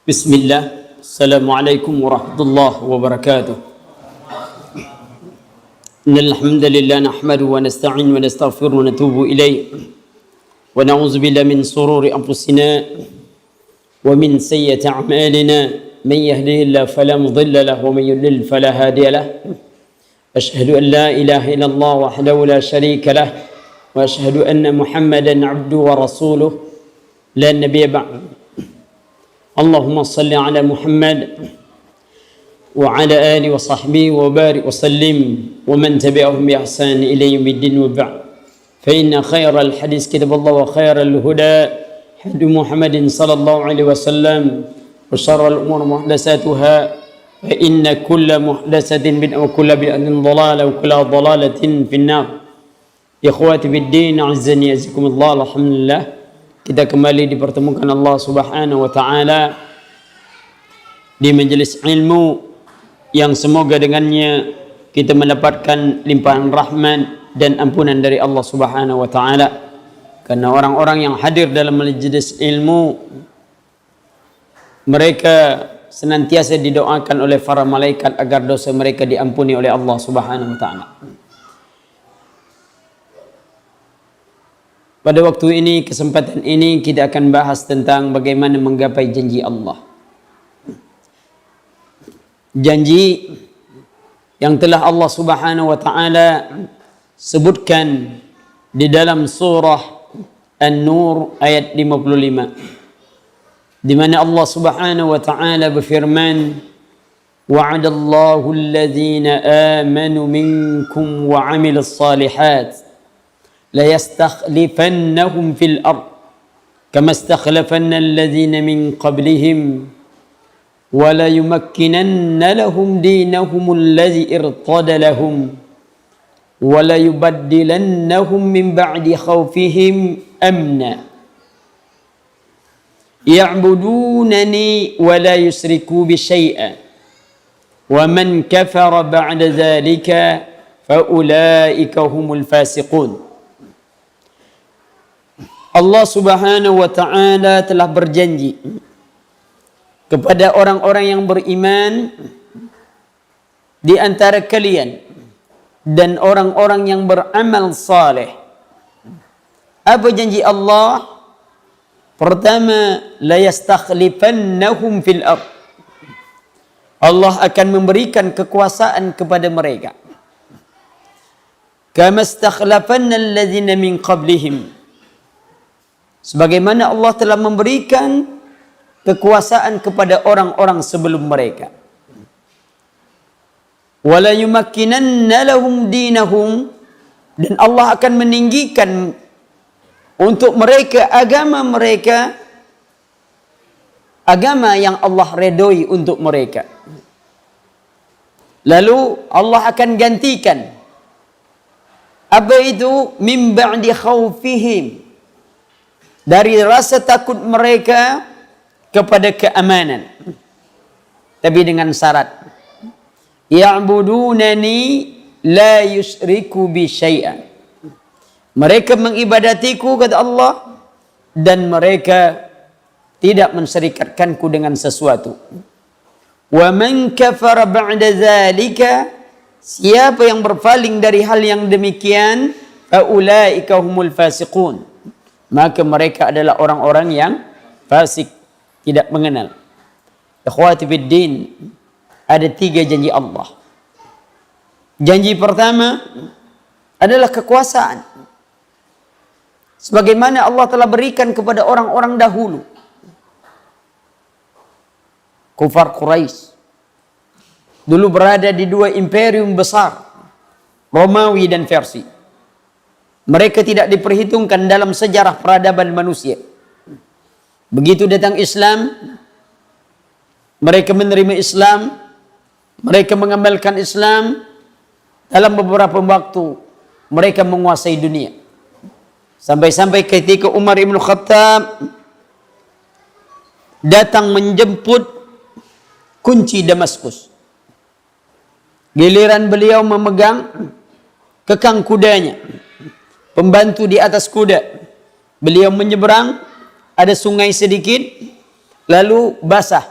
Bismillah, Assalamualaikum warahmatullahi wabarakatuh. Innal hamdalillah nahmaduhu wa nasta'inu wa nastaghfiruhu wa natubu ilayh wa na'udzu billahi min sururi anfusina wa min sayyiati a'malina man yahdihillahu fala mudilla lahu wa man yudlil fala hadiya lahu. Ashhadu an la ilaha illallah wahdahu la syarika lahu wa ashhadu anna Muhammadan 'abduhu wa rasuluhu la nabiyya ba'dahu. Allahumma salli ala Muhammad wa ala alihi wa sahbihi wa barik wa sallim wa man tabi'ahum bi ihsan ila yaumiddin wa ba'd. Fa inna khairal hadis kitabullah wa khairal huda hadi Muhammadin sallallahu alaihi wasallam wa syarrul umur muhdatsatuha fa inna kulla muhdatsatin bid'ah wa kulla bid'atin dhalalah wa kulla dhalalatin finnar. Ikhwati fid din, azzani azikumullah. Alhamdulillah, kita kembali dipertemukan Allah Subhanahu wa taala di majelis ilmu yang semoga dengannya kita mendapatkan limpahan rahmat dan ampunan dari Allah Subhanahu wa taala. Karena orang-orang yang hadir dalam majelis ilmu, mereka senantiasa didoakan oleh para malaikat agar dosa mereka diampuni oleh Allah Subhanahu wa taala. Pada waktu ini, kesempatan ini, kita akan bahas tentang bagaimana menggapai janji Allah. Janji yang telah Allah Subhanahu wa taala sebutkan di dalam surah An-Nur ayat 55, di mana Allah Subhanahu wa taala berfirman, wa'adallahu alladhina amanu minkum wa 'amilus salihat la yastakhlifannahum fil ard kama istakhlafanna alladhina min qablihim wa la yumakkinanna lahum dinahum alladhi irtada lahum wa la yubaddilannahum min ba'di khawfihim amna ya'budunani wa la yusriku bi syai'an wa man kafara ba'da dhalika fa ulaika humul fasiqun. Allah Subhanahu wa taala telah berjanji kepada orang-orang yang beriman di antara kalian dan orang-orang yang beramal saleh. Apa janji Allah? Pertama, la yastakhlifannahum fil ard. Allah akan memberikan kekuasaan kepada mereka. Kama istakhlafanna alladhina min qablihim. Sebagaimana Allah telah memberikan kekuasaan kepada orang-orang sebelum mereka. Wala yumakkinanna lahum dinahum, dan Allah akan meninggikan untuk mereka agama mereka, agama yang Allah redoi untuk mereka. Lalu Allah akan gantikan apa itu? Min ba'di khawfihim, dari rasa takut mereka kepada keamanan, tapi dengan syarat ya'budunani la yusyriku bi syai'an. Mereka mengibadatiku, kata Allah, dan mereka tidak mensyirikatkanku dengan sesuatu. Wa man kafara ba'da dzalika, siapa yang berpaling dari hal yang demikian, fa ulaika humul fasiqun, maka mereka adalah orang-orang yang fasik, tidak mengenal. Ikhwati fid din, ada 3 janji Allah. Janji pertama adalah kekuasaan, sebagaimana Allah telah berikan kepada orang-orang dahulu. Kufar Quraisy dulu berada di 2 imperium besar, Romawi dan Persia. Mereka tidak diperhitungkan dalam sejarah peradaban manusia. Begitu datang Islam, mereka menerima Islam, mereka mengamalkan Islam. Dalam beberapa waktu mereka menguasai dunia. Sampai-sampai ketika Umar ibn Khattab datang menjemput kunci Damaskus, giliran beliau memegang kekang kudanya, pembantu di atas kuda. Beliau menyeberang, ada sungai sedikit, lalu basah.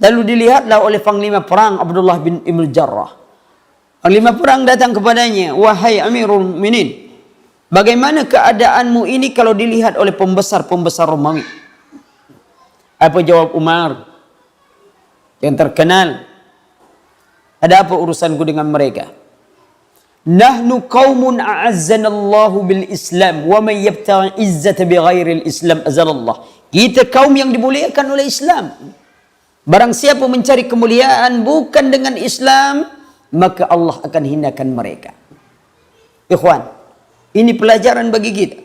Lalu dilihatlah oleh panglima perang Abdullah bin Ibn Jarrah. Panglima perang datang kepadanya, wahai Amirul Mukminin, bagaimana keadaanmu ini kalau dilihat oleh pembesar-pembesar Romawi? Apa jawab Umar yang terkenal? Ada apa urusanku dengan mereka? Nahnu qaumun a'azzanallahu bil Islam wa man yabtaghi izzata bighairil Islam azalallah. Kita kaum yang dimuliakan oleh Islam. Barang siapa mencari kemuliaan bukan dengan Islam, maka Allah akan hinakan mereka. Ikhwan, ini pelajaran bagi kita.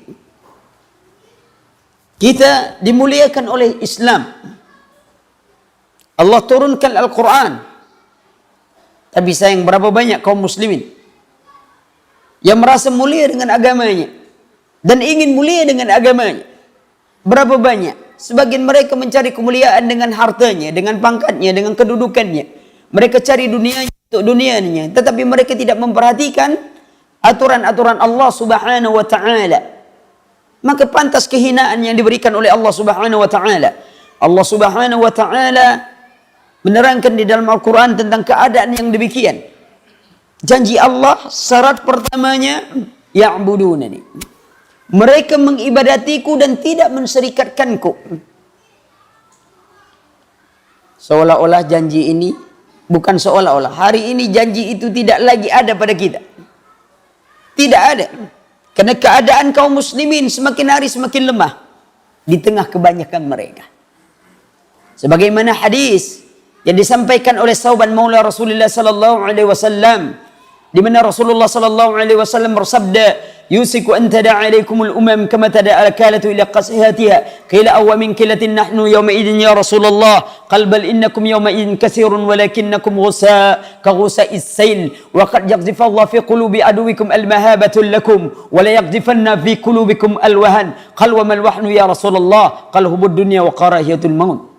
Kita dimuliakan oleh Islam. Allah turunkan Al-Quran. Tapi sayang, berapa banyak kaum muslimin yang merasa mulia dengan agamanya dan ingin mulia dengan agamanya? Berapa banyak? Sebagian mereka mencari kemuliaan dengan hartanya, dengan pangkatnya, dengan kedudukannya. Mereka cari dunianya untuk dunianya, tetapi mereka tidak memperhatikan aturan-aturan Allah Subhanahu wa taala. Maka pantas kehinaan yang diberikan oleh Allah Subhanahu wa taala. Allah Subhanahu wa taala menerangkan di dalam Al-Quran tentang keadaan yang demikian. Janji Allah, syarat pertamanya, ya'budunani. Mereka mengibadatiku dan tidak menserikatkanku. Seolah-olah janji ini, bukan seolah-olah, hari ini janji itu tidak lagi ada pada kita. Tidak ada. Karena keadaan kaum muslimin semakin hari semakin lemah di tengah kebanyakan mereka. Sebagaimana hadis yang disampaikan oleh Sauban Maula Rasulullah sallallahu alaihi wasallam, di mana Rasulullah sallallahu alaihi wasallam bersabda, yusiku an tada'a alaikumul umam kama tada'a al-kalatu ila qasihatiha qila aw min kilatin nahnu yawma idin ya Rasulullah qal bal innakum yawma idin katsirun walakinnakum ghusa ka ghusa'is sayl wa qad yaghzifu Allah fi qulubi aduwikum al-mahabatu lakum wa la yaghzifanna fi qulubikum al-wahan qal wa mal wahnu ya Rasulullah qal hubud dunya wa karahiyatul maut.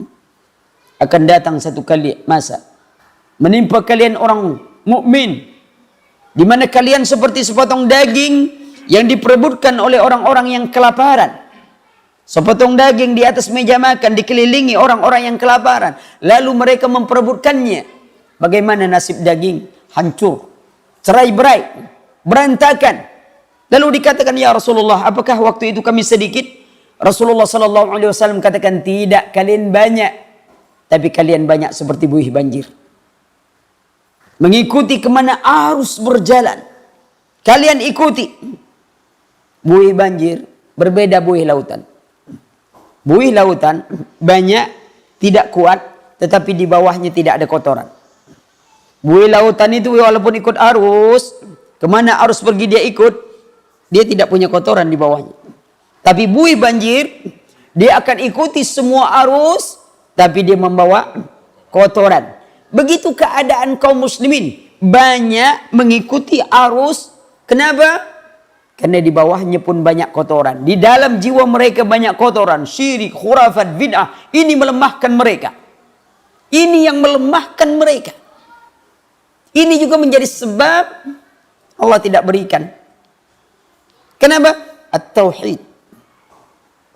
Akan datang satu kali masa menimpa kalian orang mukmin di mana kalian seperti sepotong daging yang diperebutkan oleh orang-orang yang kelaparan. Sepotong daging di atas meja makan dikelilingi orang-orang yang kelaparan, lalu mereka memperebutkannya. Bagaimana nasib daging? Hancur, cerai-berai, berantakan. Lalu dikatakan, ya Rasulullah, apakah waktu itu kami sedikit? Rasulullah sallallahu alaihi wasallam katakan, tidak, kalian banyak, tapi kalian banyak seperti buih banjir, mengikuti kemana arus berjalan. Kalian ikuti. Buih banjir berbeda buih lautan. Buih lautan banyak, tidak kuat, tetapi di bawahnya tidak ada kotoran. Buih lautan itu walaupun ikut arus, kemana arus pergi dia ikut, dia tidak punya kotoran di bawahnya. Tapi buih banjir, dia akan ikuti semua arus, tapi dia membawa kotoran. Begitu keadaan kaum muslimin, banyak mengikuti arus. Kenapa? Karena di bawahnya pun banyak kotoran. Di dalam jiwa mereka banyak kotoran, syirik, khurafat, bid'ah. Ini melemahkan mereka. Ini yang melemahkan mereka. Ini juga menjadi sebab Allah tidak berikan. Kenapa? At-tauhid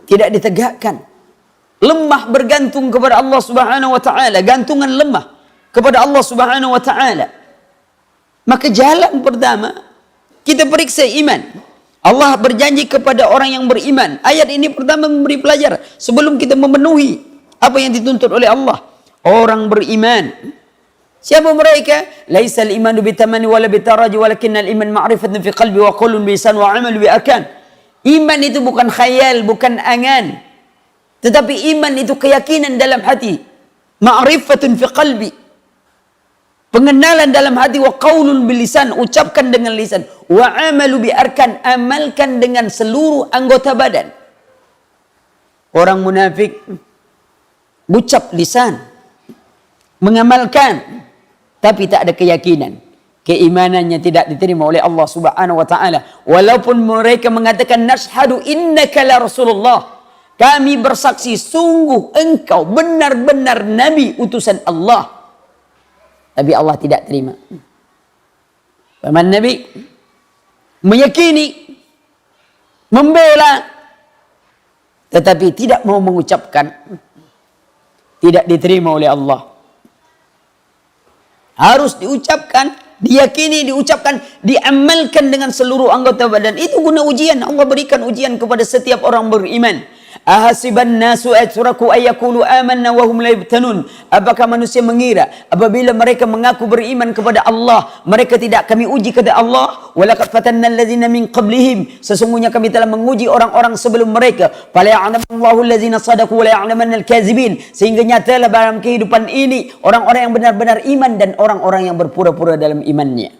tidak ditegakkan. Lemah bergantung kepada Allah Subhanahu wa taala, gantungan lemah kepada Allah Subhanahu wa taala. Maka jalan pertama kita periksa iman. Allah berjanji kepada orang yang beriman. Ayat ini pertama memberi pelajaran sebelum kita memenuhi apa yang dituntut oleh Allah. Orang beriman. Siapa mereka? Laisal imanu bitamani wala bitaraji walakinnal iman ma'rifatun fi qalbi wa qawlun bi lisan wa 'amalun bi arkan. Iman itu bukan khayal, bukan angan. Tetapi iman itu keyakinan dalam hati. Ma'rifatun fi qalbi. Pengenalan dalam hati, wa qaulun bil lisan, ucapkan dengan lisan, wa amalu bi arkan, amalkan dengan seluruh anggota badan. Orang munafik ucap lisan, mengamalkan, tapi tak ada keyakinan. Keimanannya tidak diterima oleh Allah Subhanahu wa taala. Walaupun mereka mengatakan nashhadu innaka la Rasulullah, kami bersaksi sungguh engkau benar-benar nabi utusan Allah. Tapi Allah tidak terima. Paman Nabi meyakini, membela, tetapi tidak mau mengucapkan tidak diterima oleh Allah. Harus diucapkan, diyakini, diucapkan, diamalkan dengan seluruh anggota badan. Itu guna ujian. Allah berikan ujian kepada setiap orang beriman. Ahasiban nasu atraku ayyakulu amanna wa hum la yuftanun. Apakah manusia mengira apabila mereka mengaku beriman kepada Allah, mereka tidak kami uji kepada Allah? Walaqad fatanna allazina min qablihim. Sesungguhnya kami telah menguji orang-orang sebelum mereka. Fala ya'lamallahu allazina sadaqu wa la ya'lamanna al-kadzibin. Sehingga nyatalah dalam kehidupan ini orang-orang yang benar-benar iman dan orang-orang yang berpura-pura dalam imannya.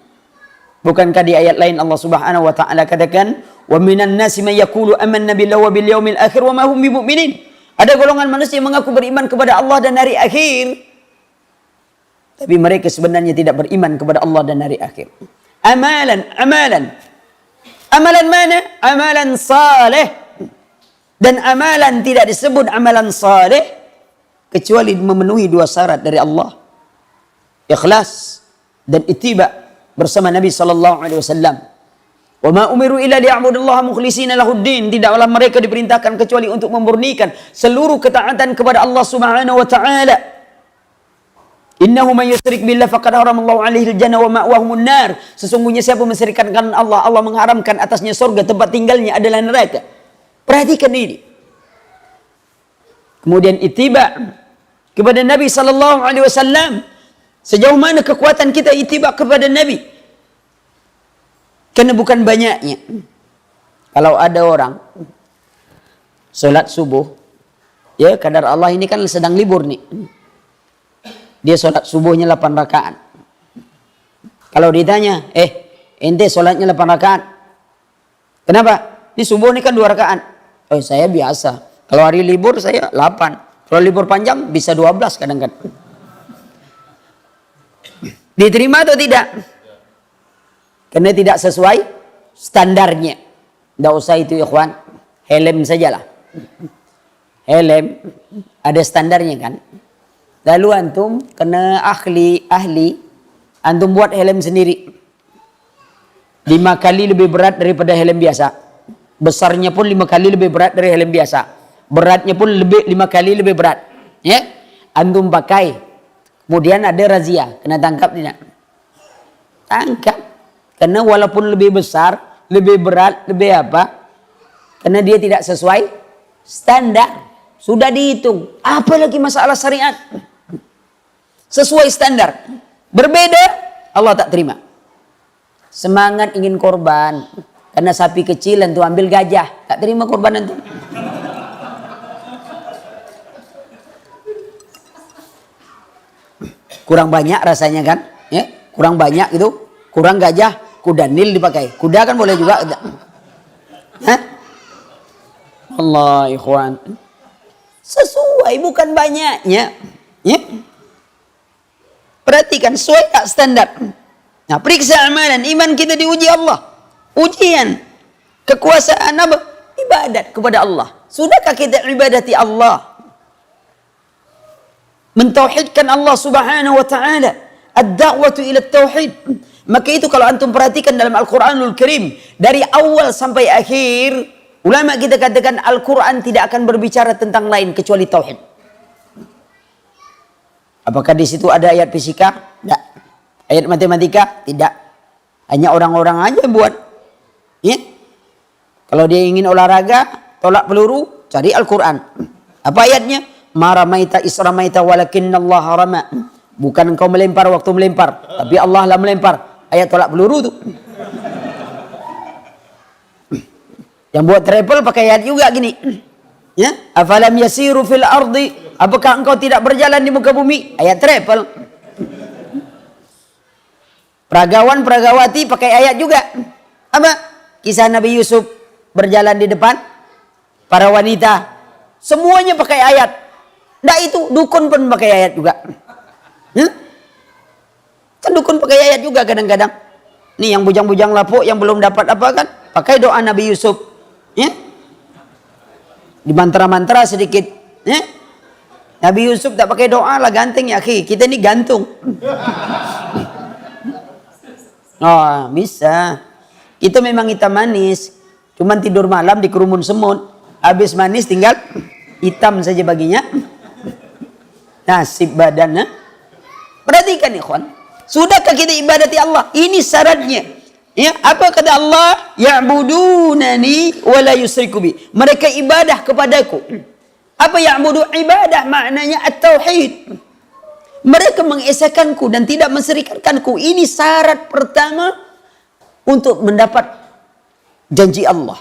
Bukankah di ayat lain Allah Subhanahu wa taala katakan, "Wa minan nasi may yaqulu amanna billahi wa bil yaumil akhir wa ma hum bimu'minin." Ada golongan manusia yang mengaku beriman kepada Allah dan hari akhir, tapi mereka sebenarnya tidak beriman kepada Allah dan hari akhir. Amalan mana? Amalan saleh. Dan amalan tidak disebut amalan saleh kecuali memenuhi dua syarat dari Allah. Ikhlas dan ittiba bersama Nabi sallallahu alaihi wasallam. Wa ma umiru illa liya'budullaha mukhlishina lahuddin. Tidaklah mereka diperintahkan kecuali untuk memurnikan seluruh ketaatan kepada Allah Subhanahu wa taala. Innahu man yusyrik billah faqad haramallahu alaihi al-jannah wa ma'wahumun nar. Sesungguhnya siapa mensyirikkan Allah, Allah mengharamkan atasnya surga, tempat tinggalnya adalah neraka. Perhatikan ini. Kemudian ittiba kepada Nabi sallallahu alaihi wasallam. Sejauh mana kekuatan kita ittiba kepada Nabi? Karena bukan banyaknya. Kalau ada orang sholat subuh, ya kadar Allah ini kan sedang libur nih. Dia sholat subuhnya 8 rakaat. Kalau ditanya, ente sholatnya 8 rakaat. Kenapa? Ini subuh ini kan 2 rakaat. Oh saya biasa. Kalau hari libur saya 8. Kalau libur panjang bisa 12 kadang-kadang. Diterima atau tidak? Karena tidak sesuai standarnya. Tidak usah itu ikhwan. Helm sajalah. Helm ada standarnya kan. Lalu antum kena ahli antum buat helm sendiri. 5 kali lebih berat daripada helm biasa. Besarnya pun 5 kali lebih berat dari helm biasa. Beratnya pun 5 kali lebih berat. Ya? Antum pakai. Kemudian ada razia, kena tangkap tidak? Tangkap. Karena walaupun lebih besar, lebih berat, lebih apa? Karena dia tidak sesuai standar. Sudah dihitung. Apalagi masalah syariat. Sesuai standar. Berbeda, Allah tak terima. Semangat ingin korban. Karena sapi kecil itu ambil gajah. Tak terima korban itu. Kurang banyak rasanya kan, ya kurang banyak itu, kurang gajah, kuda nil dipakai, kuda kan boleh juga, hah? Allah ikhwan, sesuai bukan banyaknya, ya. Perhatikan sesuai tak standar. Nah periksa amalan, iman kita diuji Allah, ujian, kekuasaan apa? Ibadat kepada Allah. Sudahkah kita ibadati Allah? Mentauhidkan Allah Subhanahu wa taala, ad-da'watu ila tauhid. Maka itu kalau antum perhatikan dalam Al-Qur'anul Karim dari awal sampai akhir, ulama kita katakan Al-Qur'an tidak akan berbicara tentang lain kecuali tauhid. Apakah di situ ada ayat fisika? Tidak. Ayat matematika? Tidak. Hanya orang-orang aja buat. Ya? Kalau dia ingin olahraga, tolak peluru, cari Al-Qur'an. Apa ayatnya? Ma ramaita isramaita walakinnallaha rama. Bukan engkau melempar waktu melempar, tapi Allah lah melempar. Ayat tolak peluru tuh. Yang buat travel pakai ayat juga gini. Ya, afalam yasiru fil ardi? Apakah engkau tidak berjalan di muka bumi? Ayat travel. Peragawan peragawati pakai ayat juga. Apa? Kisah Nabi Yusuf berjalan di depan para wanita. Semuanya pakai ayat. Nah itu dukun pun pakai ayat juga. Kan dukun pakai ayat juga kadang-kadang. Nih yang bujang-bujang lapuk yang belum dapat apa kan, pakai doa Nabi Yusuf. Ya? Di mantra-mantra sedikit. Ya? Nabi Yusuf tak pakai doa lah ganteng ya akhi. Kita ini gantung. Oh bisa. Itu memang hitam manis. Cuman tidur malam di kerumun semut. Habis manis tinggal hitam saja baginya. nasib badan. Perhatikan ikhwan. Sudahkah kita ibadati Allah? Ini syaratnya. Ya, apa kata Allah? Ya'budunani wa la yusriku bi. Mereka ibadah kepadaku. Apa ya'budu? Ibadah maknanya at-tauhid. Mereka mengesakanku dan tidak menserikatkanku. Ini syarat pertama untuk mendapat janji Allah.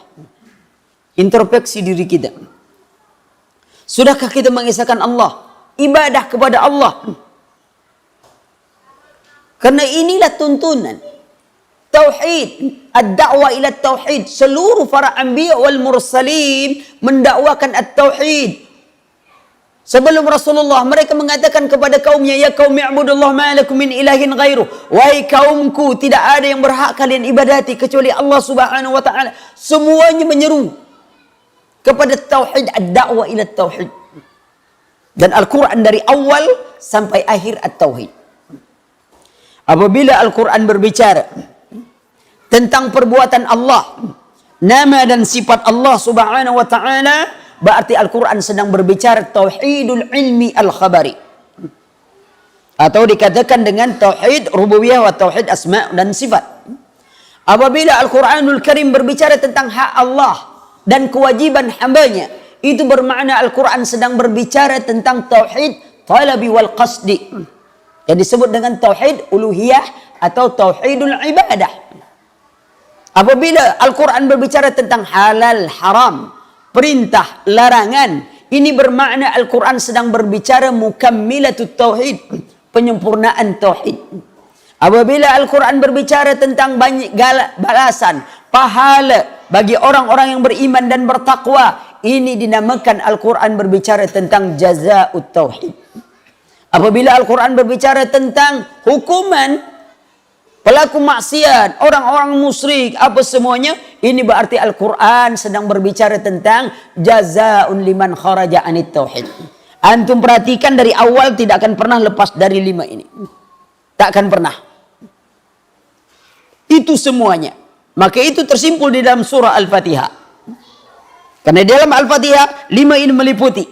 Introspeksi diri kita. Sudahkah kita mengesahkan Allah? Ibadah kepada Allah. Karena inilah tuntunan tauhid, ad-da'wah ila tauhid. Seluruh para anbiya wal mursalin mendakwakan at-tauhid. Sebelum Rasulullah, mereka mengatakan kepada kaumnya, ya qaumi i'budullah ma lakum min ilahin ghairu. Wahai kaumku, tidak ada yang berhak kalian ibadati kecuali Allah Subhanahu wa taala. Semuanya menyeru kepada tauhid, ad-da'wah ila tauhid. Dan Al-Qur'an dari awal sampai akhir at-tauhid. Apabila Al-Quran berbicara tentang perbuatan Allah, nama dan sifat Allah Subhanahu wa taala, berarti Al-Quran sedang berbicara tauhidul ilmi al-khabari. Atau dikatakan dengan tauhid rububiyah wa tauhid asma' dan sifat. Apabila Al-Quranul Karim berbicara tentang hak Allah dan kewajiban hambanya, itu bermakna Al-Quran sedang berbicara tentang tauhid talabi wal qasdi, yang disebut dengan tauhid uluhiyah atau tauhidul ibadah. Apabila Al-Quran berbicara tentang halal, haram, perintah, larangan, ini bermakna Al-Quran sedang berbicara mukammilatut tauhid, penyempurnaan tauhid. Apabila Al-Quran berbicara tentang banyak balasan, pahala bagi orang-orang yang beriman dan bertakwa, ini dinamakan Al-Quran berbicara tentang jazaa'ut tauhid. Apabila Al-Quran berbicara tentang hukuman pelaku maksiat, orang-orang musyrik, apa semuanya, ini berarti Al-Quran sedang berbicara tentang jazaa'un liman kharaja anit tauhid. Antum perhatikan dari awal tidak akan pernah lepas dari 5 ini. Tak akan pernah. Itu semuanya. Maka itu tersimpul di dalam surah Al-Fatihah. Karena di dalam Al-Fatihah 5 ini meliputi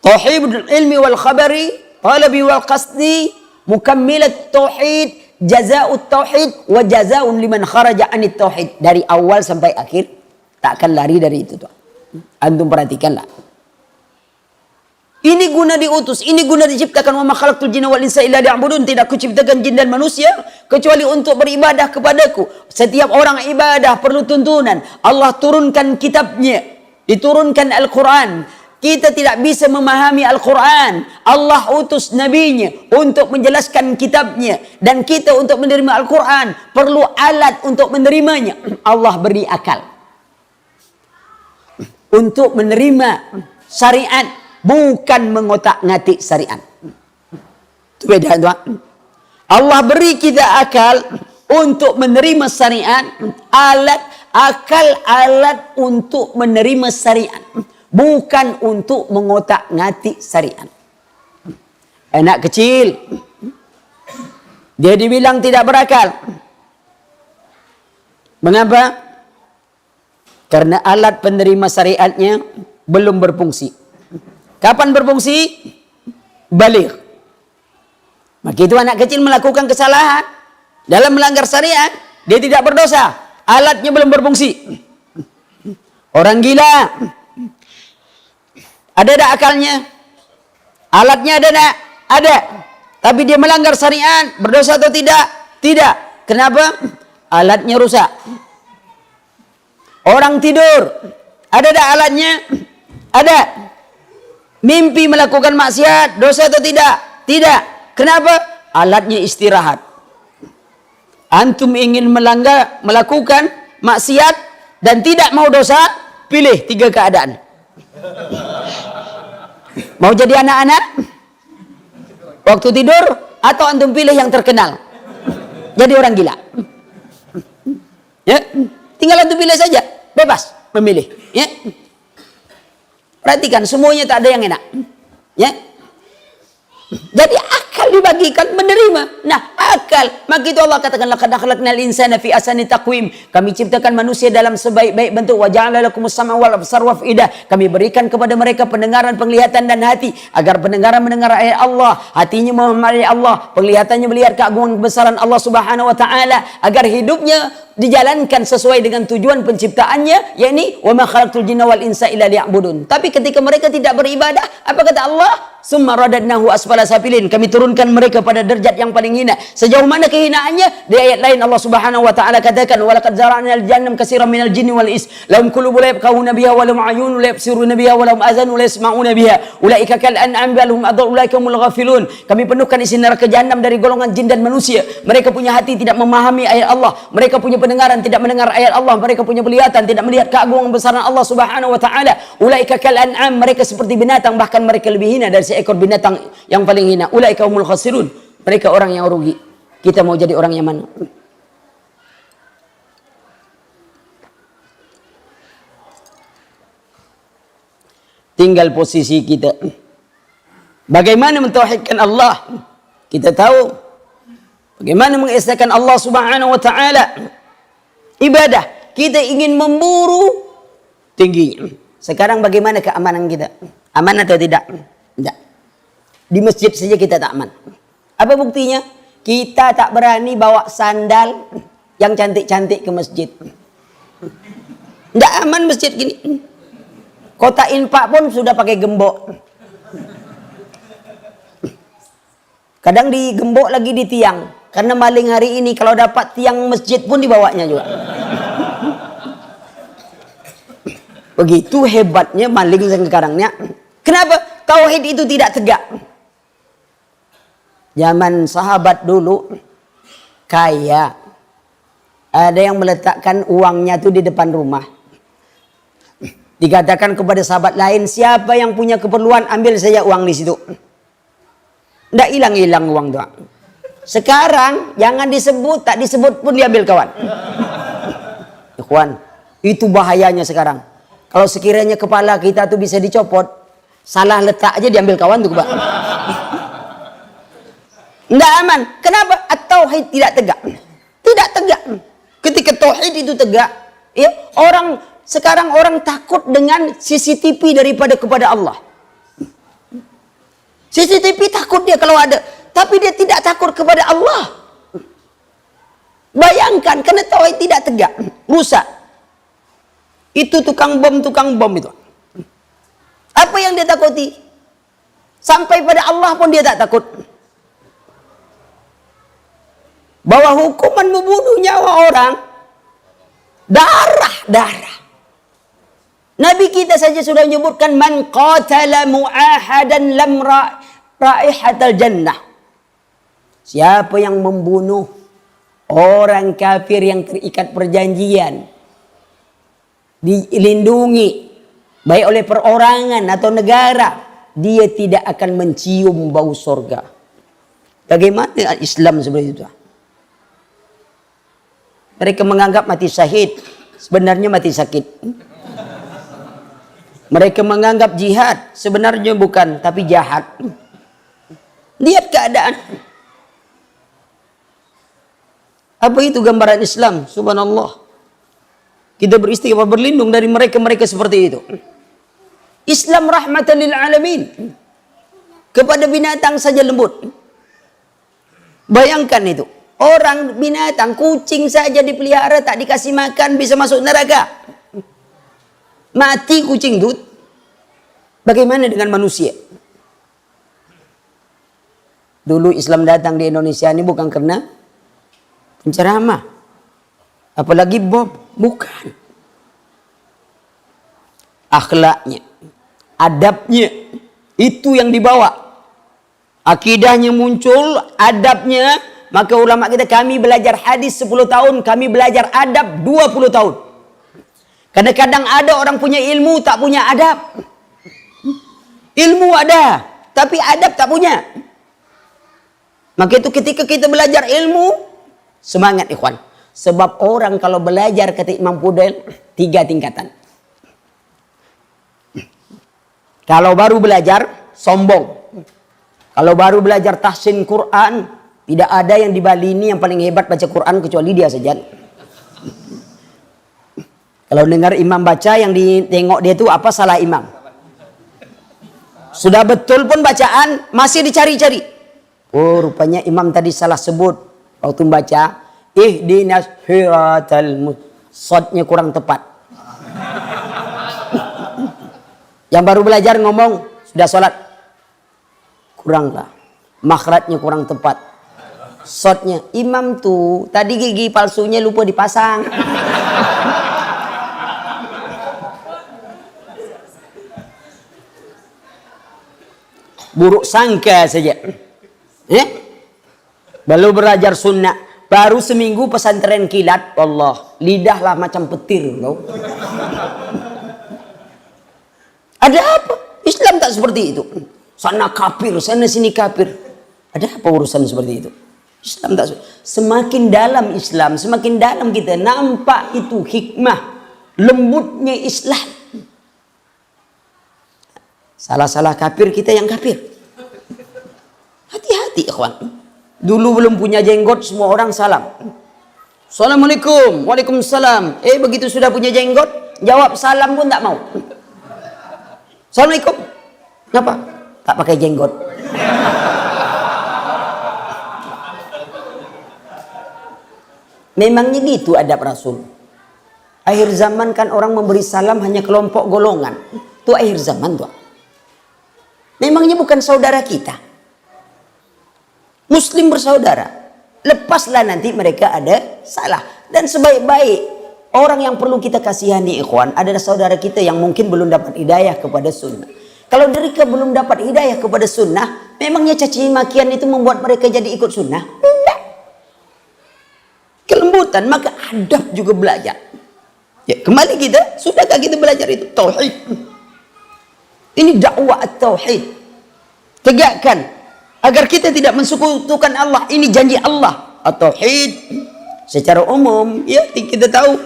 tauhidul ilmi wal khabari, talabi wal qasdi, mukammilat tauhid, jazaa'ut tauhid, wa jazaa'un liman kharaja anit tauhid. Dari awal sampai akhir tak akan lari dari itu tuh. Antum perhatikanlah. Ini guna diutus, ini guna diciptakan. Wa ma khalaqtul jinna wal insa illa liya'budun. Tidak kuciptakan jin dan manusia kecuali untuk beribadah kepadaku. Setiap orang ibadah perlu tuntunan. Allah turunkan kitabnya, diturunkan Al-Quran. Kita tidak bisa memahami Al-Quran. Allah utus nabinya untuk menjelaskan kitabnya. Dan kita untuk menerima Al-Quran perlu alat untuk menerimanya. Allah beri akal untuk menerima syariat, bukan mengotak-ngatik syariat. Itu beda tuan. Allah beri kita akal untuk menerima syariat, alat untuk menerima syariat, bukan untuk mengotak-ngatik syariat. Anak kecil, dia dibilang tidak berakal. Mengapa? Karena alat penerima syariatnya belum berfungsi. Kapan berfungsi? Baligh. Maka itu anak kecil melakukan kesalahan dalam melanggar syariat, dia tidak berdosa. Alatnya belum berfungsi. Orang gila, ada tak akalnya? Alatnya ada tak? Ada. Tapi dia melanggar syariat, berdosa atau tidak? Tidak. Kenapa? Alatnya rusak. Orang tidur, ada tak alatnya? Ada. Mimpi melakukan maksiat, dosa atau tidak? Tidak. Kenapa? Alatnya istirahat. Antum ingin melakukan maksiat dan tidak mau dosa, pilih 3 keadaan. Mau jadi anak-anak waktu tidur, atau antum pilih yang terkenal, jadi orang gila. Ya, tinggal antum pilih saja, bebas memilih. Ya, perhatikan semuanya tak ada yang enak. Ya, jadi akal dibagi. membagikan, menerima. Nah, akal. Maka itu Allah katakan, laqad khalaqnal insana fi ahsani taqwim. Kami ciptakan manusia dalam sebaik-baik bentuk. Wa ja'ala lakumus sam'a wal absara wa af'idah. Kami berikan kepada mereka pendengaran, penglihatan dan hati, agar pendengaran mendengar ayat Allah, hatinya memahami Allah, penglihatannya melihat keagungan kebesaran Allah Subhanahu wa taala, agar hidupnya dijalankan sesuai dengan tujuan penciptaannya, yakni wa ma khalaqtul jinna wal insa illa liya'budun. Tapi ketika mereka tidak beribadah, apa kata Allah? Summa radadnahu asfala safilin. Kami turunkan mereka pada derajat yang paling hina. Sejauh mana kehinaannya? Di ayat lain Allah Subhanahu wa taala katakan, wa laqad zara'nal jahannam katsiran minal jinni wal ins lahum qulubun la yafqahuna biha wa lahum a'yunun la yabsiruna biha wa lahum adhanun la yasma'una biha ulaika kal an'am bal hum adall ulaika humul ghafilun. Kami penuhkan isi neraka jahanam dari golongan jin dan manusia. Mereka punya hati, tidak memahami ayat Allah. Mereka punya pendengaran, tidak mendengar ayat Allah. Mereka punya penglihatan, tidak melihat keagungan besaran Allah Subhanahu wa taala. Ulaika kal an'am, mereka seperti binatang, bahkan mereka lebih hina dari seekor binatang yang paling hina. Ulaika humul khasirun, mereka orang yang rugi. Kita mau jadi orang yang mana? Tinggal posisi kita. Bagaimana mentauhidkan Allah? Kita tahu bagaimana mengesahkan Allah Subhanahu wa taala. Ibadah kita ingin memburu tinggi. Sekarang bagaimana keamanan kita? Aman atau tidak? Tidak. Di masjid saja kita tak aman. Apa buktinya? Kita tak berani bawa sandal yang cantik-cantik ke masjid. Tidak aman masjid gini. Kota infak pun sudah pakai gembok. Kadang digembok lagi di tiang. Karena maling hari ini kalau dapat tiang masjid pun dibawanya juga. Begitu hebatnya maling sekarangnya. Kenapa? Tauhid itu tidak tegak. Zaman sahabat dulu kaya. Ada yang meletakkan uangnya tuh di depan rumah. Dikatakan kepada sahabat lain, siapa yang punya keperluan ambil saja uang di situ. Tidak hilang-hilang uang doang. Sekarang jangan disebut, tak disebut pun diambil kawan. Ikhwan, itu bahayanya sekarang. Kalau sekiranya kepala kita tuh bisa dicopot, salah letak aja diambil kawan tuh, Pak. Tidak aman. Kenapa? At-tauhid tidak tegak. Tidak tegak. Ketika tauhid itu tegak, ya, sekarang orang takut dengan CCTV daripada kepada Allah. CCTV takut dia kalau ada, tapi dia tidak takut kepada Allah. Bayangkan, karena tauhid tidak tegak, rusak. Itu tukang bom itu. Apa yang dia takuti? Sampai pada Allah pun dia tak takut. Bahwa hukuman membunuh nyawa orang, darah. Nabi kita saja sudah menyebutkan, man qatala mu'ahadan lam raihatal jannah. Siapa yang membunuh orang kafir yang terikat perjanjian, dilindungi baik oleh perorangan atau negara, dia tidak akan mencium bau surga. Bagaimana Islam seperti itu? Mereka menganggap mati syahid, sebenarnya mati sakit. Mereka menganggap jihad, sebenarnya bukan, tapi jahat. Lihat keadaan. Apa itu gambaran Islam? Subhanallah. Kita beristighfar, berlindung dari mereka-mereka seperti itu. Islam rahmatan lil alamin. Kepada binatang saja lembut. Bayangkan itu. Orang, binatang, kucing saja dipelihara, tak dikasih makan, bisa masuk neraka. Mati kucing itu. Bagaimana dengan manusia? Dulu Islam datang di Indonesia ini bukan karena penceramah, apalagi bom, bukan. Akhlaknya, adabnya, itu yang dibawa. Akidahnya muncul, adabnya. Maka ulama kita, kami belajar hadis 10 tahun, kami belajar adab 20 tahun. Kadang-kadang ada orang punya ilmu, tak punya adab. Ilmu ada, tapi adab tak punya. Maka itu ketika kita belajar ilmu, semangat ikhwan. Sebab orang kalau belajar kata Imam Fudail, 3 tingkatan. Kalau baru belajar, sombong. Kalau baru belajar tahsin Quran, tidak ada yang di Bali ini yang paling hebat baca Quran kecuali dia saja. Kalau dengar imam baca, yang ditengok dia itu apa salah imam. Sudah betul pun bacaan, masih dicari-cari. Oh, rupanya imam tadi salah sebut. Waktu membaca, ihdinas siratal mustaqim, kurang tepat. Yang baru belajar ngomong, sudah sholat. Kurang lah. Makhrajnya kurang tepat. Shotnya, imam tuh, tadi gigi palsunya lupa dipasang. Buruk sangka saja. Baru belajar sunnah, baru seminggu pesantren kilat, Allah, lidahlah macam petir, tau? Ada apa? Islam tak seperti itu. Sana kafir, sana sini kafir. Ada apa urusan seperti itu? Islam tak. Semakin dalam Islam, semakin dalam kita nampak itu hikmah, lembutnya Islam. Salah-salah kafir kita yang kafir. Hati-hati ikhwan. Dulu belum punya jenggot semua orang salam. Assalamualaikum. Waalaikumsalam. Begitu sudah punya jenggot, jawab salam pun tak mau. Assalamualaikum. Kenapa? Tak pakai jenggot. Memangnya gitu adab Rasul. Akhir zaman kan orang memberi salam hanya kelompok golongan. Itu akhir zaman tuh. Memangnya bukan saudara kita. Muslim bersaudara. Lepaslah nanti mereka ada salah. Dan sebaik-baik orang yang perlu kita kasihani ikhwan adalah saudara kita yang mungkin belum dapat hidayah kepada sunnah. Kalau mereka belum dapat hidayah kepada sunnah, memangnya caci makian itu membuat mereka jadi ikut sunnah? Tidak. Kelembutan, maka adab juga belajar. Ya, kembali kita, sudahkah kita belajar itu? Tauhid. Ini dakwah at-tauhid. Tegakkan agar kita tidak mensekutukan Allah. Ini janji Allah. At-tauhid secara umum, ya kita tahu.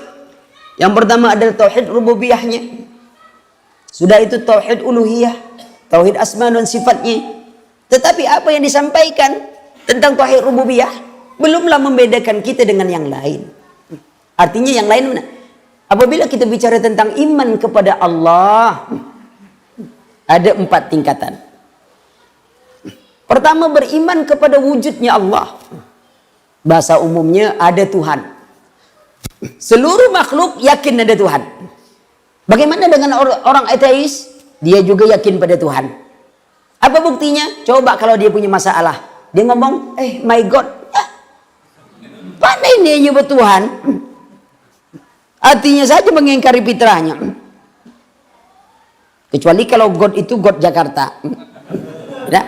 Yang pertama adalah tauhid rububiyahnya. Sudah itu tauhid uluhiyah, tauhid asma dan sifatnya. Tetapi apa yang disampaikan tentang tauhid rububiyah belumlah membedakan kita dengan yang lain. Artinya yang lain mana? Apabila kita bicara tentang iman kepada Allah, ada 4 tingkatan. Pertama, beriman kepada wujudnya Allah. Bahasa umumnya ada Tuhan. Seluruh makhluk yakin ada Tuhan. Bagaimana dengan orang ateis? Dia juga yakin pada Tuhan. Apa buktinya? Coba kalau dia punya masalah, dia ngomong, my God. Mana ini yang nyebut Tuhan? Artinya saja mengingkari fitrahnya. Kecuali kalau God itu God Jakarta. Tidak?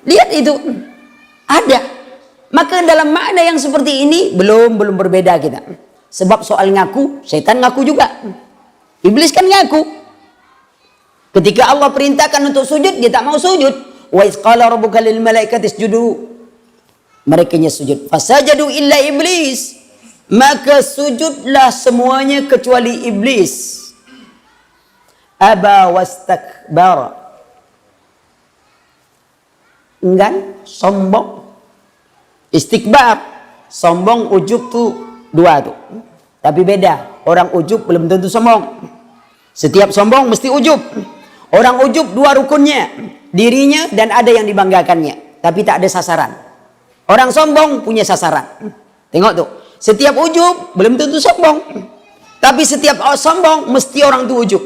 Lihat itu. Ada. Maka dalam makna yang seperti ini belum berbeda kita. Sebab soal ngaku, setan ngaku juga. Iblis kan ngaku. Ketika Allah perintahkan untuk sujud, dia tak mau sujud. Wa iz qala rabbuka lil malaikati isjudu. Merekanya sujud. Fasajadu illa iblis. Maka sujudlah semuanya kecuali iblis. Aba wastakbara. Enggan, sombong. Istikbar, sombong, ujub tuh 2 tuh. Tapi beda. Orang ujub belum tentu sombong. Setiap sombong mesti ujub. Orang ujub 2 rukunnya. Dirinya dan ada yang dibanggakannya. Tapi tak ada sasaran. Orang sombong punya sasaran. Tengok tuh. Setiap ujub belum tentu sombong. Tapi setiap sombong mesti orang tuh ujub.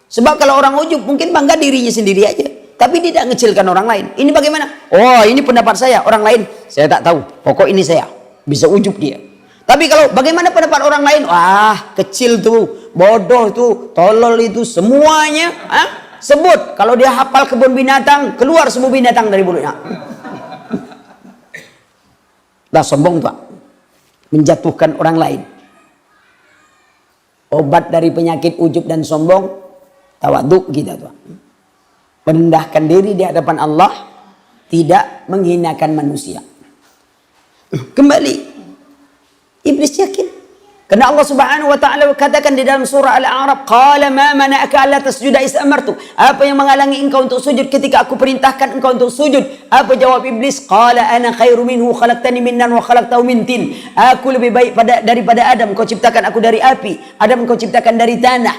Sebab kalau orang ujub mungkin bangga dirinya sendiri aja. Tapi tidak ngecilkan orang lain. Ini bagaimana? Oh, ini pendapat saya. Orang lain saya tak tahu. Pokok ini saya. Bisa ujub dia. Tapi kalau bagaimana pendapat orang lain? Wah, kecil tuh, bodoh tuh, tolol itu, semuanya. Sebut. Kalau dia hafal kebun binatang, keluar semua binatang dari mulutnya. Dah sombong tuh. Menjatuhkan orang lain. Obat dari penyakit ujub dan sombong, tawaduk kita tuh. Merendahkan diri di hadapan Allah, tidak menghinakan manusia. Kembali, iblis yakin Karena Allah Subhanahu wa taala katakan di dalam surah Al-A'raf, "Qala ma mana'aka alla tasjuda is amartu?" Apa yang menghalangi engkau untuk sujud ketika aku perintahkan engkau untuk sujud? Apa jawab iblis? "Qala ana khairu minhu khalaqtani min nar wa khalaqtahu min tin." Aku lebih baik daripada Adam, kau ciptakan aku dari api, Adam kau ciptakan dari tanah.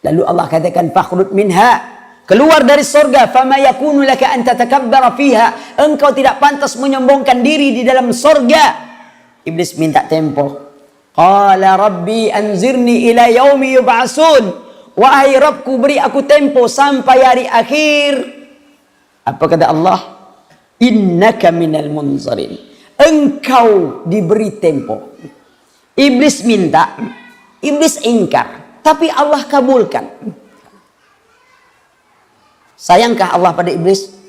Lalu Allah katakan, "Fakhruj minha." Keluar dari surga, "Fama yakunu laka an tatakabbara fiha." Engkau tidak pantas menyombongkan diri di dalam surga. Iblis minta tempo. Qala rabbi anzirni ila yaumi yub'atsun. Wahai Rabbku, beri aku tempo sampai hari akhir. Apa kata Allah? Innaka minal munzarin. Engkau diberi tempo. Iblis minta, iblis ingkar, tapi Allah kabulkan. Sayangkah Allah pada iblis?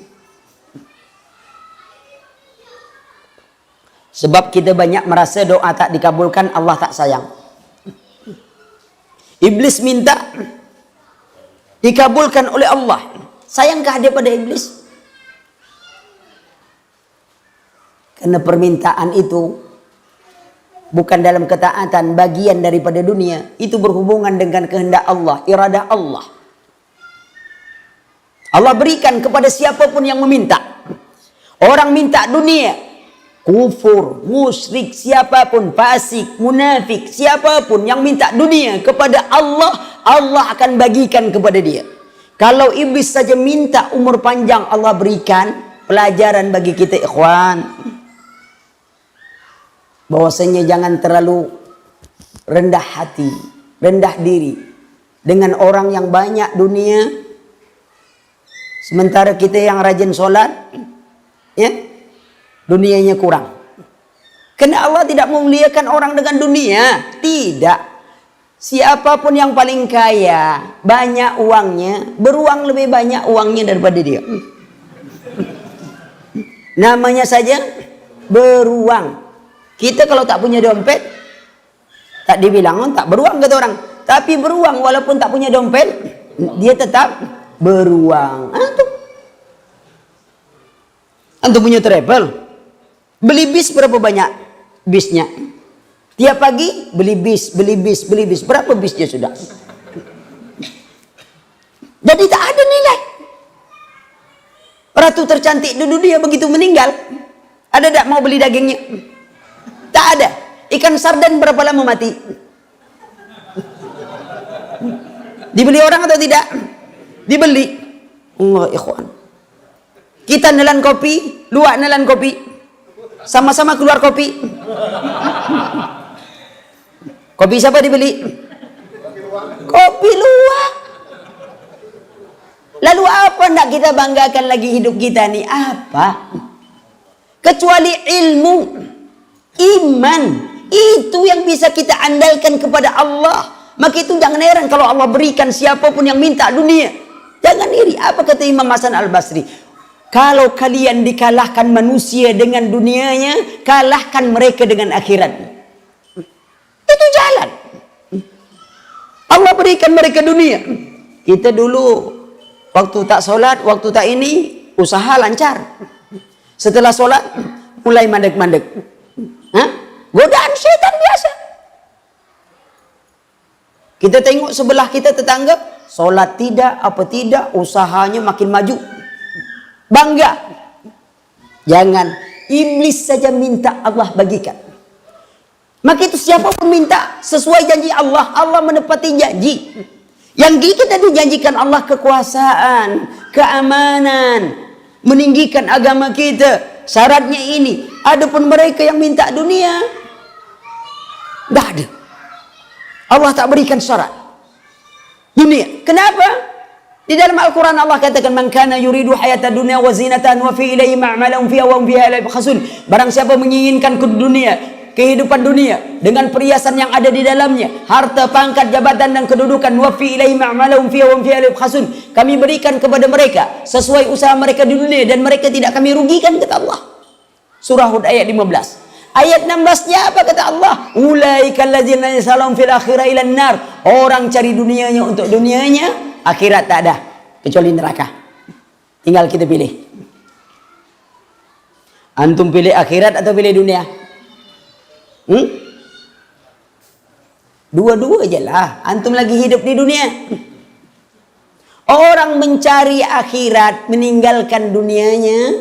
Sebab kita banyak merasa doa tak dikabulkan, Allah tak sayang. Iblis minta dikabulkan oleh Allah. Sayangkah dia pada iblis? Karena permintaan itu bukan dalam ketaatan, bagian daripada dunia. Itu berhubungan dengan kehendak Allah, iradah Allah. Allah berikan kepada siapapun yang meminta. Orang minta dunia, kufur, musyrik, siapapun, fasik, munafik, siapapun yang minta dunia kepada Allah, Allah akan bagikan kepada dia. Kalau iblis saja minta umur panjang, Allah berikan. Pelajaran bagi kita ikhwan, bahwasanya jangan terlalu rendah hati, rendah diri dengan orang yang banyak dunia, sementara kita yang rajin sholat, ya, dunianya kurang. Karena Allah tidak memuliakan orang dengan dunia. Tidak. Siapapun yang paling kaya, banyak uangnya, beruang lebih banyak uangnya daripada dia. Namanya saja beruang. Kita kalau tak punya dompet, tak dibilang tak beruang kata orang. Tapi beruang walaupun tak punya dompet, dia tetap beruang. Antum punya travel, beli bis berapa banyak bisnya? Tiap pagi beli bis. Berapa bisnya sudah? Jadi tak ada nilai. Ratu tercantik di dunia begitu meninggal, ada tak mau beli dagingnya? Tak ada. Ikan sarden berapa lama mati? Dibeli orang atau tidak? Dibeli. Allah ikhwan. Kita nelan kopi, luak nelan kopi. Sama-sama keluar kopi. Kopi siapa dibeli? Kopi luak. Lalu apa nak kita banggakan lagi hidup kita ni? Apa? Kecuali ilmu, iman. Itu yang bisa kita andalkan kepada Allah. Maka itu jangan heran kalau Allah berikan siapapun yang minta dunia. Jangan iri. Apa kata Imam Hasan Al-Basri? Kalau kalian dikalahkan manusia dengan dunianya, kalahkan mereka dengan akhiratnya. Itu jalan. Allah berikan mereka dunia. Kita dulu waktu tak solat, waktu tak ini, usaha lancar. Setelah solat, mulai mandek-mandek. Godaan syaitan biasa. Kita tengok sebelah kita tetangga, solat tidak, apa tidak, usahanya makin maju. Bangga. Jangan. Iblis saja minta, Allah bagikan. Maka itu siapapun minta sesuai janji Allah, Allah menepati janji. Yang kita dijanjikan Allah kekuasaan, keamanan, meninggikan agama kita. Syaratnya ini. Adapun mereka yang minta dunia, tidak ada. Allah tak berikan syarat dunia. Kenapa? Di dalam Al-Quran Allah katakan, "Man kana yuridu hayata dunya wa zinatan wa fi ilaihi ma'malun fiha wa hum fiha la yabkhasun." Barang siapa menginginkan ke dunia, kehidupan dunia dengan perhiasan yang ada di dalamnya, harta, pangkat, jabatan dan kedudukan, wa fi ilaihi ma'malun fiha wa hum fiha la yabkhasun. Kami berikan kepada mereka sesuai usaha mereka di dunia dan mereka tidak kami rugikan, kata Allah. Surah Hud ayat 15. Ayat 16-nya apa kata Allah? Ulaikal ladzina yasalun fil akhirah ilan nar. Orang cari dunianya untuk dunianya, akhirat tak ada kecuali neraka. Tinggal kita pilih. Antum pilih akhirat atau pilih dunia? Dua-dua aja lah. Antum lagi hidup di dunia. Orang mencari akhirat, meninggalkan dunianya,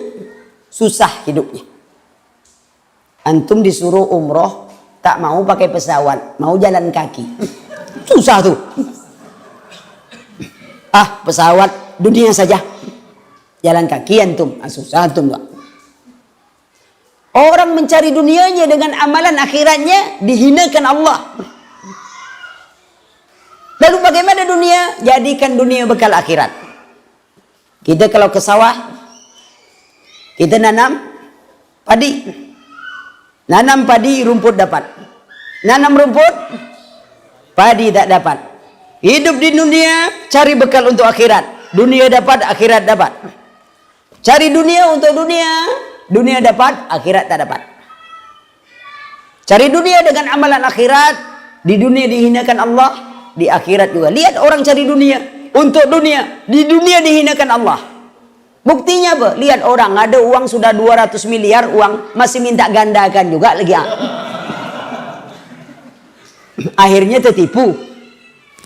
susah hidupnya. Antum disuruh umroh, tak mau pakai pesawat, mau jalan kaki. Susah tuh. Pesawat dunia saja. Jalan kaki antum, susah antum tuh. Orang mencari dunianya dengan amalan akhiratnya, dihinakan Allah. Lalu bagaimana dunia? Jadikan dunia bekal akhirat. Kita kalau ke sawah, kita nanam padi. Nanam padi, rumput dapat. Nanam rumput, padi tak dapat. Hidup di dunia, cari bekal untuk akhirat. Dunia dapat, akhirat dapat. Cari dunia untuk dunia. Dunia dapat, akhirat tak dapat. Cari dunia dengan amalan akhirat. Di dunia dihinakan Allah, di akhirat juga. Lihat orang cari dunia untuk dunia, di dunia dihinakan Allah. Buktinya apa? Lihat orang ada uang sudah 200 miliar uang, masih minta gandakan juga lagi. Akhirnya tertipu.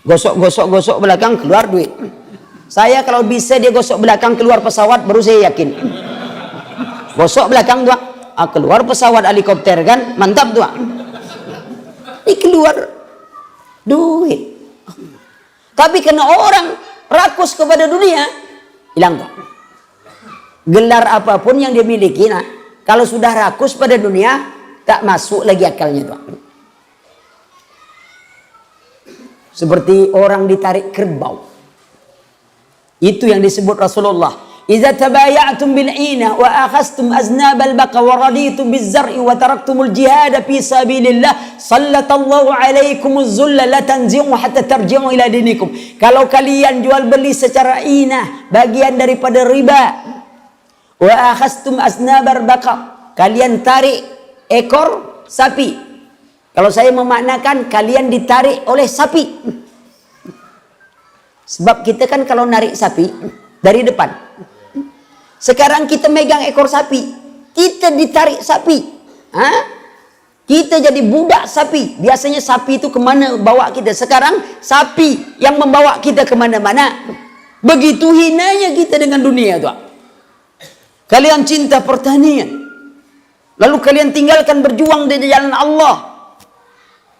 Gosok belakang keluar duit. Saya kalau bisa dia gosok belakang keluar pesawat baru saya yakin. Gosok belakang tuh, keluar pesawat helikopter kan, mantap tuh. Ini keluar duit. Tapi karena orang rakus kepada dunia, hilang tuh. Gelar apapun yang dia miliki, nah, kalau sudah rakus pada dunia, tak masuk lagi akalnya tuh. Seperti orang ditarik kerbau. Itu yang disebut Rasulullah. Iza tabaya'tum bil'ina wa akhastum aznabal baqa wa raditum bizzar'i wa taraktumul jihada fi sabilillah sallatallahu alaikumuz zulla la tanzi'u hatta tarji'u ila dinikum. Kalau kalian jual beli secara inah, bagian daripada riba, wa akhastum aznabar baqa, kalian tarik ekor sapi. Kalau saya memaknakan kalian ditarik oleh sapi. Sebab kita kan kalau narik sapi dari depan. Sekarang kita megang ekor sapi, kita ditarik sapi, kita jadi budak sapi. Biasanya sapi itu kemana bawa kita, sekarang sapi yang membawa kita kemana-mana. Begitu hinanya kita dengan dunia tuh. Kalian cinta pertanian, lalu kalian tinggalkan berjuang di jalan Allah.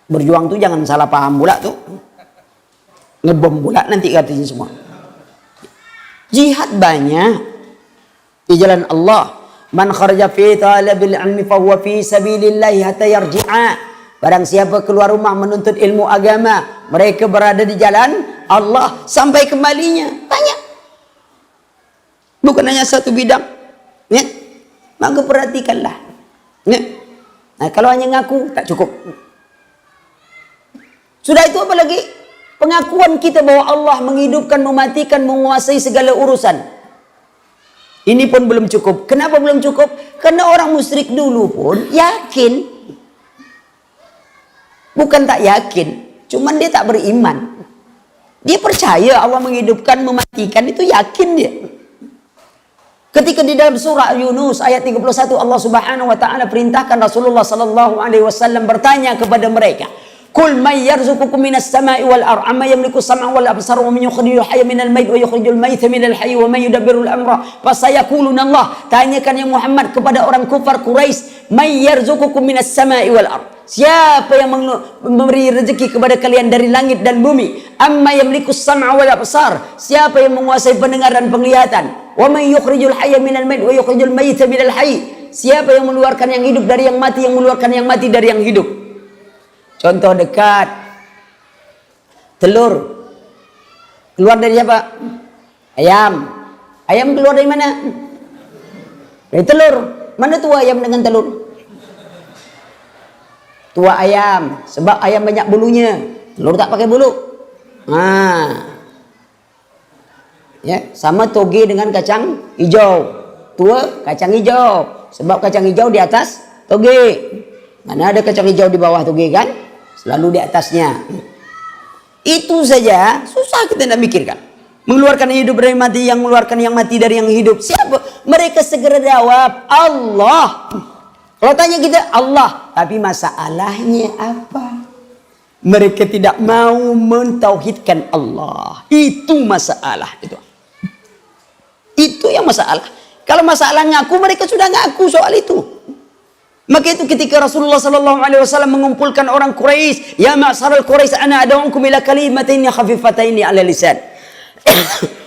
Berjuang tuh jangan salah paham pula tuh, ngebom pula nanti katanya semua. Jihad banyak di jalan Allah. Man kharaja fi talabil ilmi fa huwa fi sabilillah hatta yarji'a. Barang siapa keluar rumah menuntut ilmu agama, mereka berada di jalan Allah sampai kembalinya. Banyak. Bukan hanya satu bidang. Ya. Maka perhatikanlah. Ya. Nah, kalau hanya ngaku tak cukup. Sudah itu apa lagi? Pengakuan kita bahwa Allah menghidupkan, mematikan, menguasai segala urusan. Ini pun belum cukup. Kenapa belum cukup? Karena orang musyrik dulu pun yakin. Bukan tak yakin, cuman dia tak beriman. Dia percaya Allah menghidupkan, mematikan, itu yakin dia. Ketika di dalam surah Yunus ayat 31 Allah Subhanahu wa taala perintahkan Rasulullah sallallahu alaihi wasallam bertanya kepada mereka, Qul may yarzuqukum minas sama'i wal ardh amma yamliku sam'a wal absara wa man yukhrijul hayya minal mayyit wa yukhrijul mayyita minal hayy wa man yudabbirul amra fasayaquluna Allah. Tanyakan ya Muhammad kepada orang kufar Quraisy, may yarzuqukum minas sama'i wal ardh, siapa yang memberi rezeki kepada kalian dari langit dan bumi? Amma yamliku sam'a wal absar, siapa yang menguasai pendengaran dan penglihatan? Wa man yukhrijul hayya minal mayyit wa yukhrijul mayyita minal hayy, siapa yang mengeluarkan yang hidup dari yang mati, yang mengeluarkan yang mati dari yang hidup? Contoh dekat, telur keluar dari siapa? Ayam. Ayam keluar dari mana? Dari telur. Mana tua ayam dengan telur? Tua ayam, sebab ayam banyak bulunya. Telur tak pakai bulu. Ya, sama toge dengan kacang hijau. Tua kacang hijau, sebab kacang hijau di atas toge. Mana ada kacang hijau di bawah toge kan? Selalu di atasnya. Itu saja susah kita nak mikirkan. Mengeluarkan yang hidup dari mati, yang mengeluarkan yang mati dari yang hidup. Siapa? Mereka segera jawab, Allah. Kalau tanya kita, Allah. Tapi masalahnya apa? Mereka tidak mau mentauhidkan Allah. Itu masalah itu. Itu yang masalah. Kalau masalah ngaku, mereka sudah ngaku soal itu. Maka itu ketika Rasulullah sallallahu alaihi wasallam mengumpulkan orang Quraisy, ya ma'syaral Quraisy, ana ad'ukum ila kalimatain khafifatain 'ala lisan.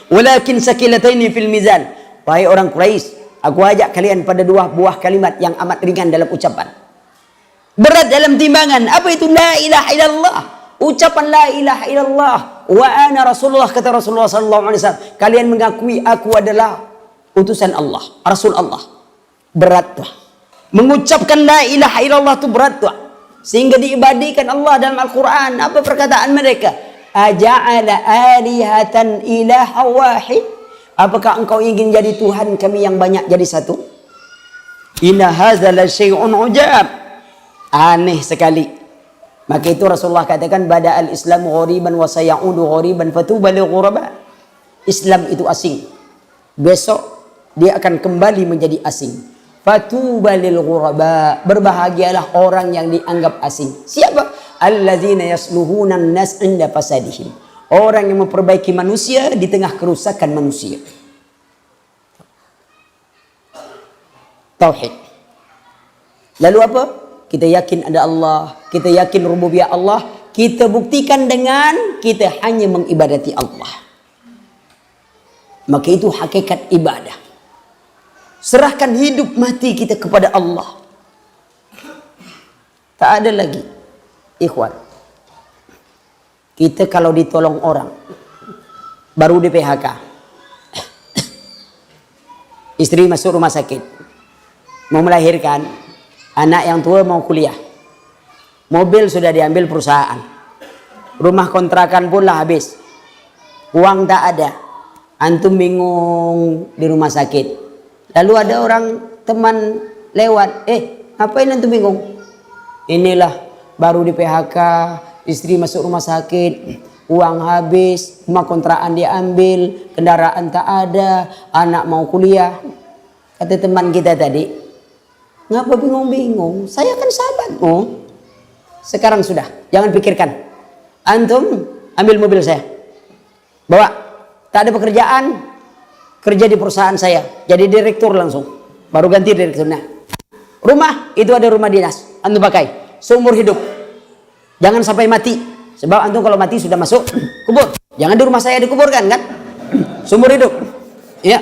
Walakin sakilataini fil mizan. Wahai orang Quraisy, aku ajak kalian pada dua buah kalimat yang amat ringan dalam ucapan, berat dalam timbangan. Apa itu? La ilaha illallah. Ucapan la ilaha illallah. Wa ana Rasulullah, kata Rasulullah sallallahu alaihi wasallam. Kalian mengakui aku adalah utusan Allah, Rasul Allah. Berat tuh. Mengucapkan la ilaha illallah itu berat tuh. Sehingga diibadikan Allah dalam Al-Quran. Apa perkataan mereka? Aja'ala alihatan ilaha wahid. Apakah engkau ingin jadi Tuhan kami yang banyak jadi satu? Inna hadza la syai'un ujab. Aneh sekali. Maka itu Rasulullah katakan, bada al-islamu ghariban wa sayaudu ghariban fatuba lil ghuraba. Islam itu asing. Besok dia akan kembali menjadi asing. Fatuba lil ghuraba. Berbahagialah orang yang dianggap asing. Siapa? Alladzina yasluhuna an-nas 'inda fasadihim. Orang yang memperbaiki manusia di tengah kerusakan manusia. Tauhid. Lalu apa? Kita yakin ada Allah, kita yakin rububiyah Allah, kita buktikan dengan kita hanya mengibadati Allah. Maka itu hakikat ibadah. Serahkan hidup mati kita kepada Allah. Tak ada lagi, ikhwan. Kita kalau ditolong orang, baru di PHK, istri masuk rumah sakit, mau melahirkan, anak yang tua mau kuliah, mobil sudah diambil perusahaan, rumah kontrakan pun lah habis, uang tak ada, antum bingung di rumah sakit. Lalu ada orang teman lewat, ngapain antum bingung? Inilah baru di PHK, istri masuk rumah sakit, uang habis, rumah kontrakan diambil, kendaraan tak ada, anak mau kuliah. Kata teman kita tadi, ngapa bingung-bingung? Saya kan sahabatmu. Sekarang sudah, jangan pikirkan. Antum ambil mobil saya, bawa. Tak ada pekerjaan, kerja di perusahaan saya, jadi direktur langsung. Baru ganti direktur. Nah, rumah itu ada rumah dinas, antum pakai seumur hidup. Jangan sampai mati. Sebab antum kalau mati sudah masuk kubur. Jangan di rumah saya dikuburkan kan? Seumur hidup. Ya.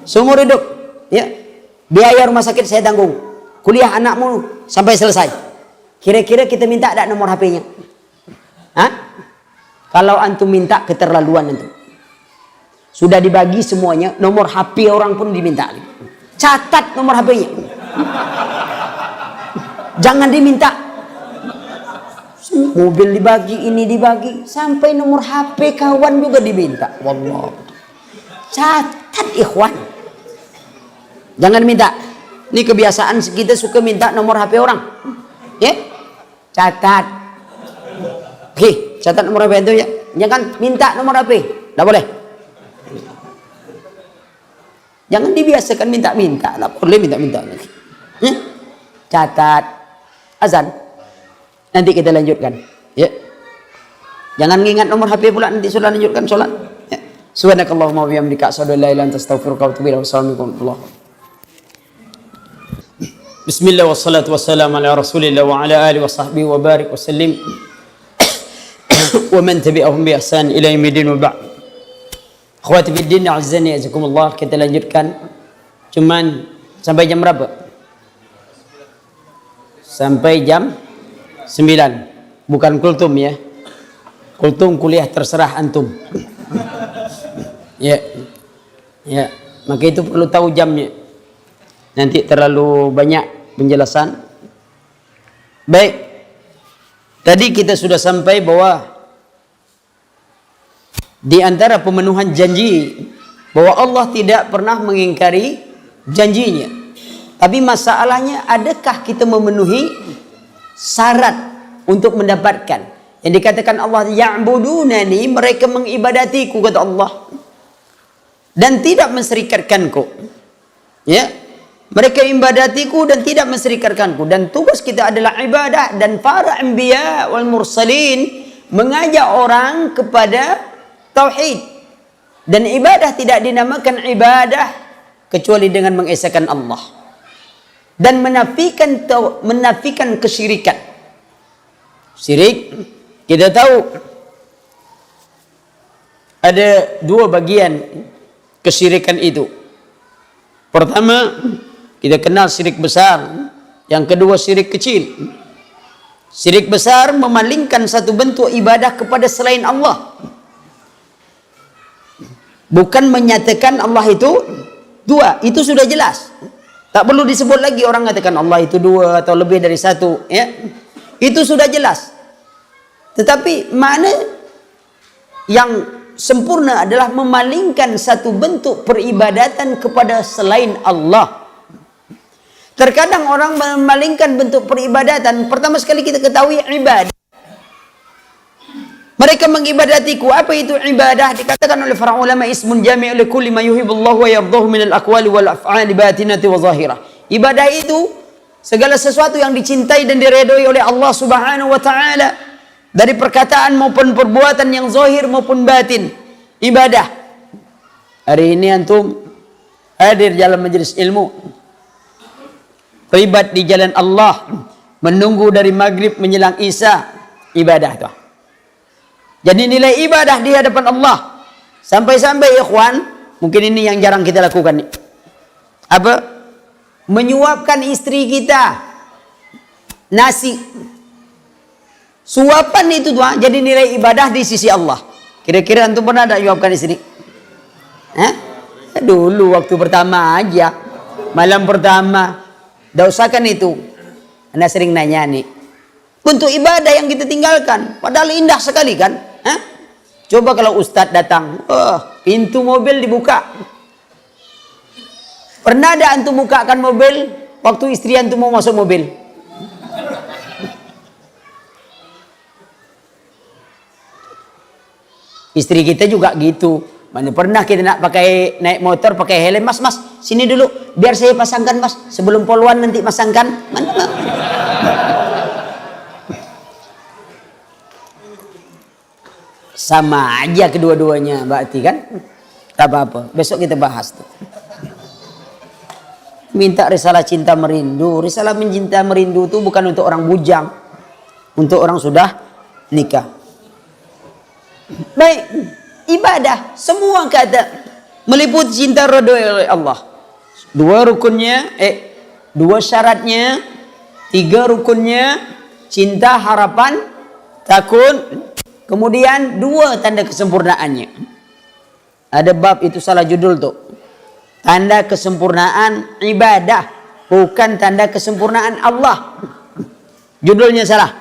Seumur hidup. Ya. Biaya rumah sakit saya tanggung. Kuliah anakmu sampai selesai. Kira-kira kita minta ada nomor HP-nya? Hah? Kalau antum minta keterlaluan antum. Sudah dibagi semuanya, nomor HP orang pun diminta. Catat nomor HP-nya. Jangan diminta. Mobil dibagi, ini dibagi, sampai nomor HP kawan juga diminta. Wallah. Catat ikhwan. Jangan minta. Ini kebiasaan kita suka minta nomor HP orang. Ya? Catat. Catat nomor HP itu ya. Jangan minta nomor HP. Tidak boleh. Jangan dibiasakan minta-minta. Tidak boleh minta-minta. Catat. Azan. Nanti kita lanjutkan. Ya. Jangan ingat nomor HP pula, nanti sudah lanjutkan sholat. Ya. Subhanakallahumma wa bihamdika asyhadu an la ilaha illa anta astaghfiruka wa atubu ilaik. Wassalamualaikum. Bismillah wassalatu wassalamu ala Rasulillah wa ala alihi wa sahbihi wa barik wa sallim. Wa man tabi'ahum bi ihsan ila yaumil wa ba'd. Akhwati fid din, azzani azakumullah. Kita lanjutkan. Cuman sampai jam berapa? Sampai jam 9. Bukan kultum ya. Kultum kuliah terserah antum. Ya. Ya, maka itu perlu tahu jamnya. Nanti terlalu banyak penjelasan. Baik. Tadi kita sudah sampai bahwa di antara pemenuhan janji bahwa Allah tidak pernah mengingkari janjinya. Tapi masalahnya, adakah kita memenuhi syarat untuk mendapatkan yang dikatakan Allah, ya'budunani, mereka mengibadatiku, kata Allah, dan tidak menserikatkanku. Ya, Mereka ibadatiku dan tidak menserikatkanku. Dan tugas kita adalah ibadah. Dan para anbiya wal mursalin mengajak orang kepada tauhid. Dan ibadah tidak dinamakan ibadah kecuali dengan mengesahkan Allah. Dan menafikan kesyirikan. Syirik, kita tahu ada dua bagian kesyirikan itu. Pertama, kita kenal syirik besar. Yang kedua, syirik kecil. Syirik besar memalingkan satu bentuk ibadah kepada selain Allah. Bukan menyatakan Allah itu dua. Itu sudah jelas. Tak perlu disebut lagi orang katakan Allah itu dua atau lebih dari satu. Ya, itu sudah jelas. Tetapi mana yang sempurna adalah memalingkan satu bentuk peribadatan kepada selain Allah. Terkadang orang memalingkan bentuk peribadatan. Pertama sekali kita ketahui ibadah. Mereka mengibadatiku. Apa itu ibadah? Dikatakan oleh para ulama ismun jami' li kulli ma yuhibbullahu wa yardahu min al-aqwali wal af'ali batinati wa zahirah. Ibadah itu segala sesuatu yang dicintai dan diredoi oleh Allah Subhanahu wa taala dari perkataan maupun perbuatan yang zahir maupun batin. Ibadah. Hari ini antum hadir dalam majelis ilmu, terlibat di jalan Allah, menunggu dari maghrib menjelang isya, ibadah tu. Jadi nilai ibadah di hadapan Allah. Sampai-sampai ikhwan, mungkin ini yang jarang kita lakukan nih. Apa? Menyuapkan istri kita nasi. Suapan itu tuh jadi nilai ibadah di sisi Allah. Kira-kira antum pernah ada nyuapkan istri? Dulu waktu pertama aja. Malam pertama. Dah usahakan itu. Anda sering nanya nih. Untuk ibadah yang kita tinggalkan. Padahal indah sekali kan? Coba kalau ustadz datang. Pintu mobil dibuka. Pernah ada antum bukakan mobil waktu istri antum mau masuk mobil? Istri kita juga gitu. Mana pernah kita nak pakai naik motor pakai helm, mas sini dulu biar saya pasangkan mas sebelum poluan nanti pasangkan. Mana? Sama aja kedua-duanya berarti kan? Tak apa-apa. Besok kita bahas tuh. Minta risalah cinta merindu. Risalah mencinta merindu itu bukan untuk orang bujang, untuk orang sudah nikah. Baik, ibadah semua kata meliputi cinta ridho oleh Allah. Dua rukunnya, dua syaratnya, tiga rukunnya, cinta, harapan, takut, kemudian dua tanda kesempurnaannya. Ada bab itu salah judul tuh. Tanda kesempurnaan ibadah, bukan tanda kesempurnaan Allah. Judulnya salah.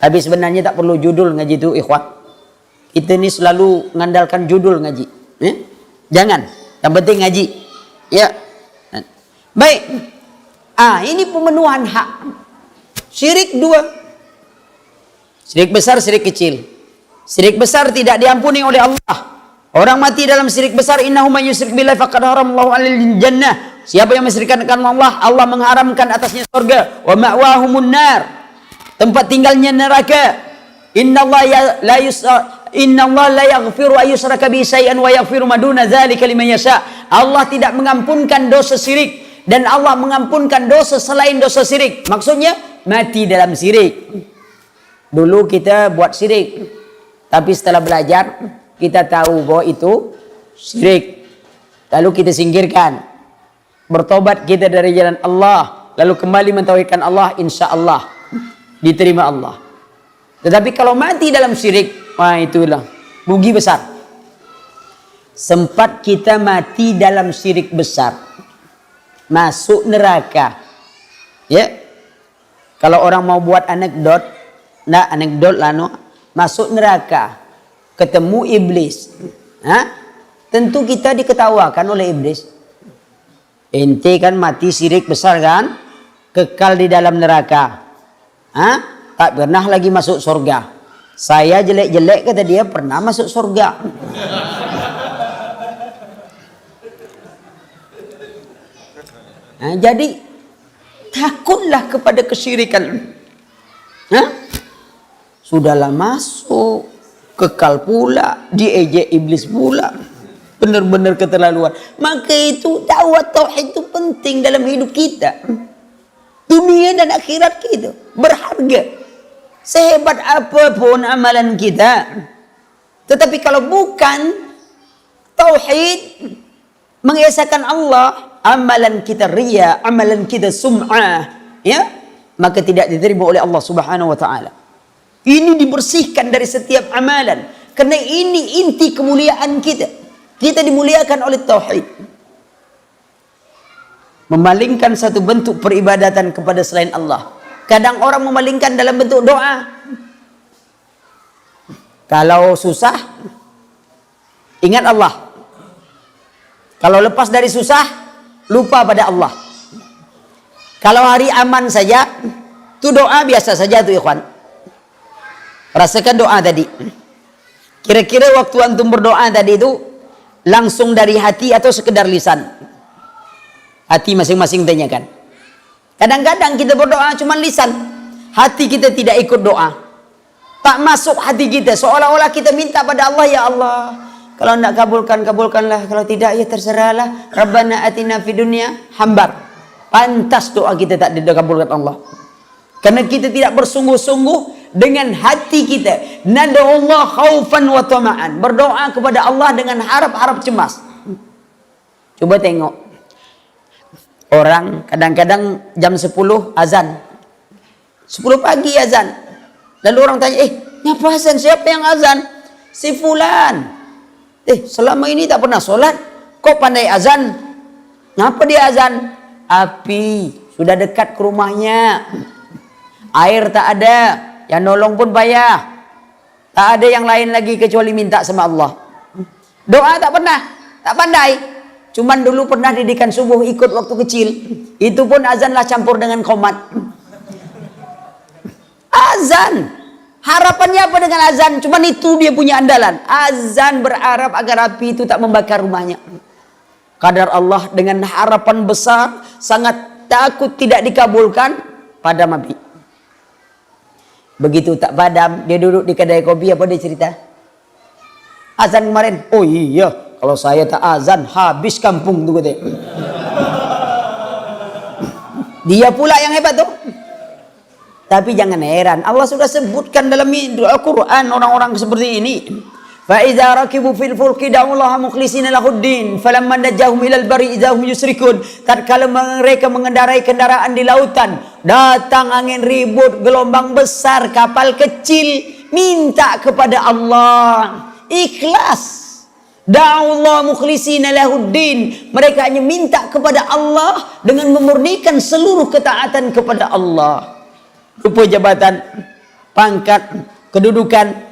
Tapi sebenarnya tak perlu judul ngaji itu ikhwan. Kita ini selalu mengandalkan judul ngaji. Jangan. Yang penting ngaji. Ya. Baik. Ini pemenuhan hak. Syirik dua. Syirik besar, syirik kecil. Syirik besar tidak diampuni oleh Allah. Orang mati dalam syirik besar, innahu may yusyrik billahi faqad haramallahu 'alaihi jannah. Siapa yang mensyirikkan Allah, Allah mengharamkan atasnya surga. Wa ma'wahumun nar. Tempat tinggalnya neraka. Innallaha la yaghfiru ayyushraka bihi syai'an wa yaghfiru ma duna dzalika liman yasha. Allah tidak mengampunkan dosa syirik dan Allah mengampunkan dosa selain dosa syirik. Maksudnya mati dalam syirik. Dulu kita buat syirik, tapi setelah belajar kita tahu bahwa itu syirik. Lalu kita singkirkan. Bertobat kita dari jalan Allah, lalu kembali mentauhidkan Allah, insya Allah diterima Allah. Tetapi kalau mati dalam syirik, wah itulah rugi besar. Sempat kita mati dalam syirik besar, masuk neraka. Ya, kalau orang mau buat anekdot lah, masuk neraka, ketemu iblis, tentu kita diketawakan oleh iblis. Ente kan mati syirik besar kan, kekal di dalam neraka, tak pernah lagi masuk surga. Saya jelek-jelek kata dia pernah masuk surga. Nah, jadi takutlah kepada kesyirikan. Nah, sudahlah masuk, kekal pula, diejek iblis pula. Benar-benar keterlaluan. Maka itu dakwah tauhid itu penting dalam hidup kita. Dunia dan akhirat kita berharga. Sehebat apapun amalan kita, tetapi kalau bukan tauhid, mengesahkan Allah, amalan kita riya, amalan kita sum'ah, ya, maka tidak diterima oleh Allah Subhanahu wa taala. Ini dibersihkan dari setiap amalan, karena ini inti kemuliaan kita. Kita dimuliakan oleh tauhid. Memalingkan satu bentuk peribadatan kepada selain Allah. Kadang orang memalingkan dalam bentuk doa. Kalau susah, ingat Allah. Kalau lepas dari susah, lupa pada Allah. Kalau hari aman saja, itu doa biasa saja tuh ikhwan. Rasakan doa tadi. Kira-kira waktu antum berdoa tadi itu langsung dari hati atau sekedar lisan? Hati masing-masing tanyakan. Kadang-kadang kita berdoa cuma lisan, hati kita tidak ikut doa, tak masuk hati kita, seolah-olah kita minta pada Allah, ya Allah, kalau tidak kabulkan, kabulkanlah, kalau tidak ya terserahlah, Rabbana atina fid dunya, hambar. Pantas doa kita tak dikabulkan Allah, karena kita tidak bersungguh-sungguh dengan hati kita. Nad'ullah khaufan wa tama'an, berdoa kepada Allah dengan harap-harap cemas. Coba tengok orang kadang-kadang jam 10 azan, 10 pagi azan, lalu orang tanya, ngapa azan? Siapa yang azan? Si fulan. Selama ini tak pernah sholat, kok pandai azan? Ngapa dia azan? Api sudah dekat ke rumahnya, air tak ada, yang nolong pun payah, tak ada yang lain lagi kecuali minta sama Allah. Doa tak pernah, tak pandai. Cuman dulu pernah didikan subuh ikut waktu kecil. Itu pun azanlah campur dengan qomat. Azan. Harapannya apa dengan azan? Cuman itu dia punya andalan. Azan berharap agar api itu tak membakar rumahnya. Kadar Allah dengan harapan besar, sangat takut tidak dikabulkan, padam api. Begitu tak padam, dia duduk di kedai kopi, apa dia cerita? Azan kemarin. Oh iya, kalau saya tak azan, habis kampung tuh katanya. Dia pula yang hebat tuh. Tapi jangan heran, Allah sudah sebutkan dalam Al-Quran orang-orang seperti ini. فَإِذَا رَكِبُوا فِي الْفُلْكِ دَعُوا اللَّهَ مُخْلِصِينَ لَهُ الدِّينَ فَلَمَّا نَجَّاهُمْ إِلَى الْبَرِّ إِذَا هُمْ يُشْرِكُونَ. Tatkala mereka mengendarai kendaraan di lautan, datang angin ribut, gelombang besar, kapal kecil, minta kepada Allah, ikhlas. Da'ullah mukhlishina lahuddin. Mereka hanya minta kepada Allah dengan memurnikan seluruh ketaatan kepada Allah. Rupa jabatan, pangkat, kedudukan.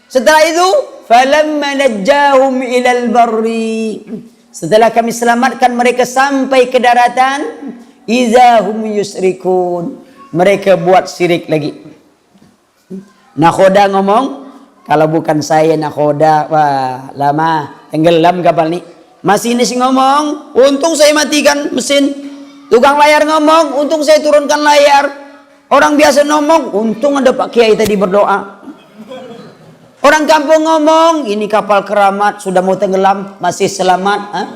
Setelah itu, falamma najjahum ilal barri. Setelah kami selamatkan mereka sampai ke daratan, izahum yusrikun. Mereka buat syirik lagi. Nakhoda ngomong, kalau bukan saya nakhoda, wah lama tenggelam kapal ni. Masinis ngomong, untung saya matikan mesin. Tukang layar ngomong, untung saya turunkan layar. Orang biasa ngomong, untung ada Pak Kiai tadi berdoa. Orang kampung ngomong, ini kapal keramat sudah mau tenggelam, masih selamat.